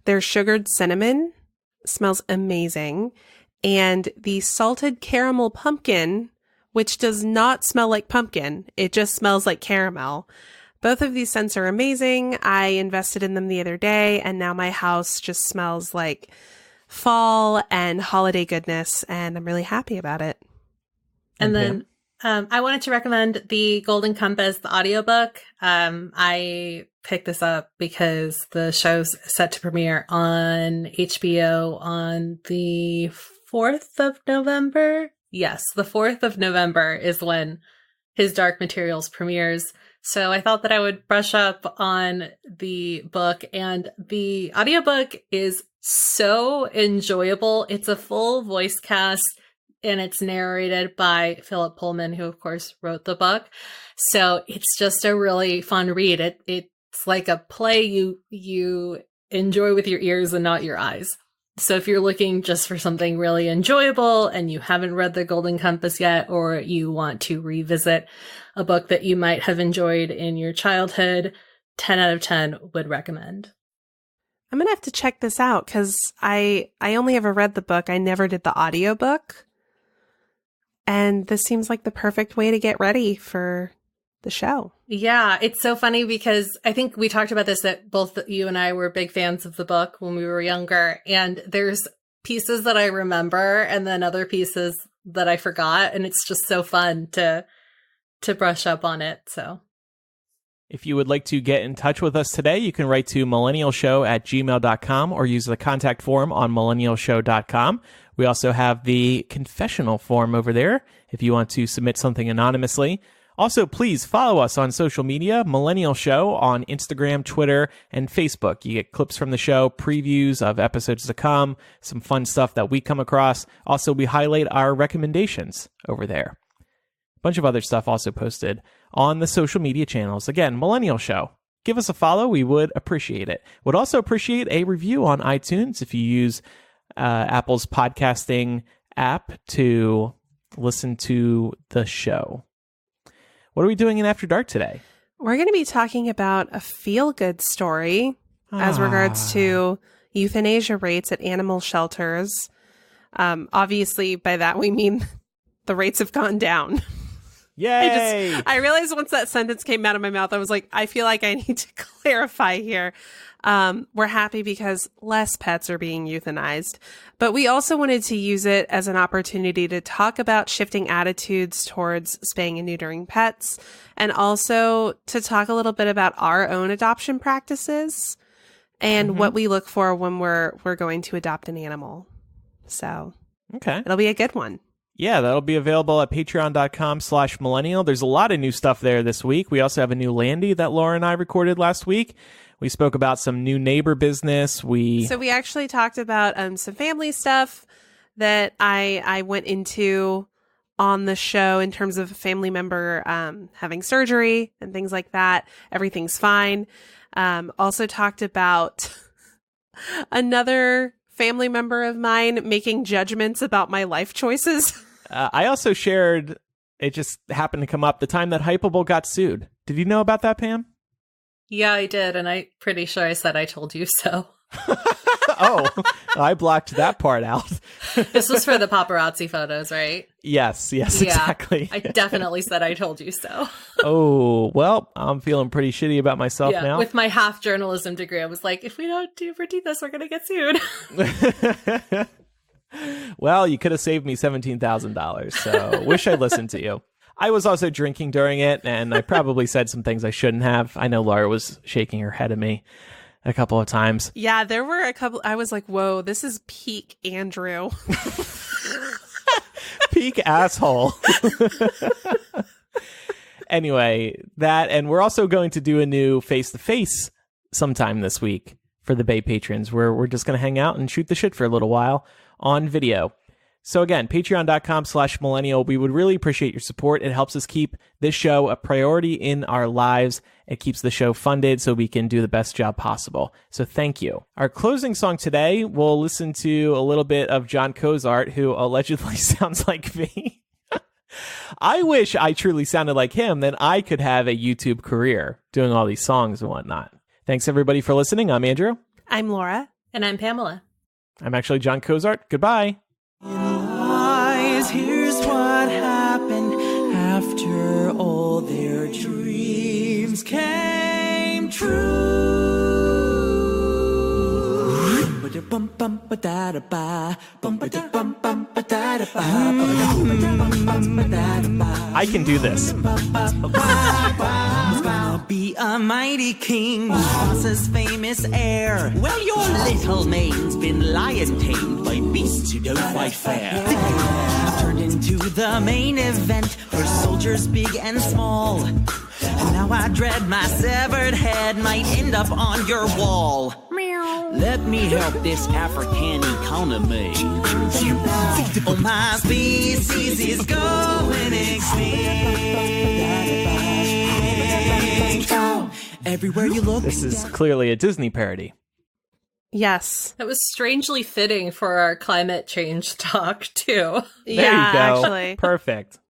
Their sugared cinnamon smells amazing. And the salted caramel pumpkin, which does not smell like pumpkin. It just smells like caramel. Both of these scents are amazing. I invested in them the other day, and now my house just smells like fall and holiday goodness, and I'm really happy about it. And then I wanted to recommend the Golden Compass, the audiobook. I picked this up because the show's set to premiere on HBO on the 4th of November. Yes, the 4th of November is when His Dark Materials premieres. So I thought that I would brush up on the book, and the audiobook is so enjoyable. It's a full voice cast, and it's narrated by Philip Pullman, who of course wrote the book. So it's just a really fun read. It's like a play you enjoy with your ears and not your eyes. So if you're looking just for something really enjoyable and you haven't read The Golden Compass yet, or you want to revisit a book that you might have enjoyed in your childhood, 10 out of 10 would recommend. I'm going to have to check this out because I only ever read the book. I never did the audiobook. And this seems like the perfect way to get ready for the show. Yeah, it's so funny because I think we talked about this, that both you and I were big fans of the book when we were younger. And there's pieces that I remember and then other pieces that I forgot. And it's just so fun to brush up on it. So if you would like to get in touch with us today, you can write to millennialshow@gmail.com or use the contact form on millennialshow.com. We also have the confessional form over there if you want to submit something anonymously. Also, please follow us on social media, Millennial Show on Instagram, Twitter, and Facebook. You get clips from the show, previews of episodes to come, some fun stuff that we come across. Also, we highlight our recommendations over there. A bunch of other stuff also posted on the social media channels. Again, Millennial Show. Give us a follow. We would appreciate it. Would also appreciate a review on iTunes if you use Apple's podcasting app to listen to the show. What are we doing in After Dark today? We're going to be talking about a feel-good story as regards to euthanasia rates at animal shelters. Obviously, by that we mean the rates have gone down. Yay! I realized once that sentence came out of my mouth, I was like, I feel like I need to clarify here. We're happy because less pets are being euthanized, but we also wanted to use it as an opportunity to talk about shifting attitudes towards spaying and neutering pets, and also to talk a little bit about our own adoption practices and what we look for when we're going to adopt an animal. So okay, it'll be a good one. Yeah, that'll be available at patreon.com/millennial. There's a lot of new stuff there this week. We also have a new Landy that Laura and I recorded last week. We spoke about some new neighbor business. So we actually talked about some family stuff that I went into on the show in terms of a family member having surgery and things like that. Everything's fine. Also talked about another family member of mine making judgments about my life choices. I also shared, it just happened to come up, the time that Hypable got sued. Did you know about that, Pam? Yeah, I did. And I'm pretty sure I said I told you so. Oh, I blocked that part out. This was for the paparazzi photos, right? Yes, yeah, exactly. I definitely said I told you so. Oh, well, I'm feeling pretty shitty about myself now. With my half journalism degree, I was like, if we don't ever do this, we're going to get sued. Well, you could have saved me $17,000, so wish I listened to you. I was also drinking during it, and I probably said some things I shouldn't have. I know Laura was shaking her head at me a couple of times. Yeah, there were a couple. I was like, whoa, this is peak Andrew. Peak asshole. Anyway, that, and we're also going to do a new face-to-face sometime this week for the Bay patrons, where we're just going to hang out and shoot the shit for a little while on video. So again, patreon.com/millennial. We would really appreciate your support. It helps us keep this show a priority in our lives. It keeps the show funded so we can do the best job possible. So thank you. Our closing song today, we'll listen to a little bit of John Cozart, who allegedly sounds like me. I wish I truly sounded like him, then I could have a YouTube career doing all these songs and whatnot. Thanks everybody for listening. I'm Andrew. I'm Laura. And I'm Pamela. I'm actually John Cozart. Goodbye. Here's what happened after all their dreams came true. I can do this. Gonna be a mighty king, bosses famous heir. Well, your little main's been lion tamed by beasts who don't fight fair. Turned into the main event for soldiers big and small. And now I dread my severed head might end up on your wall. Let me help this African economy. Oh, my species is going extinct. Everywhere you look. This is clearly a Disney parody. Yes. That was strangely fitting for our climate change talk, too. There you go. Actually. Perfect.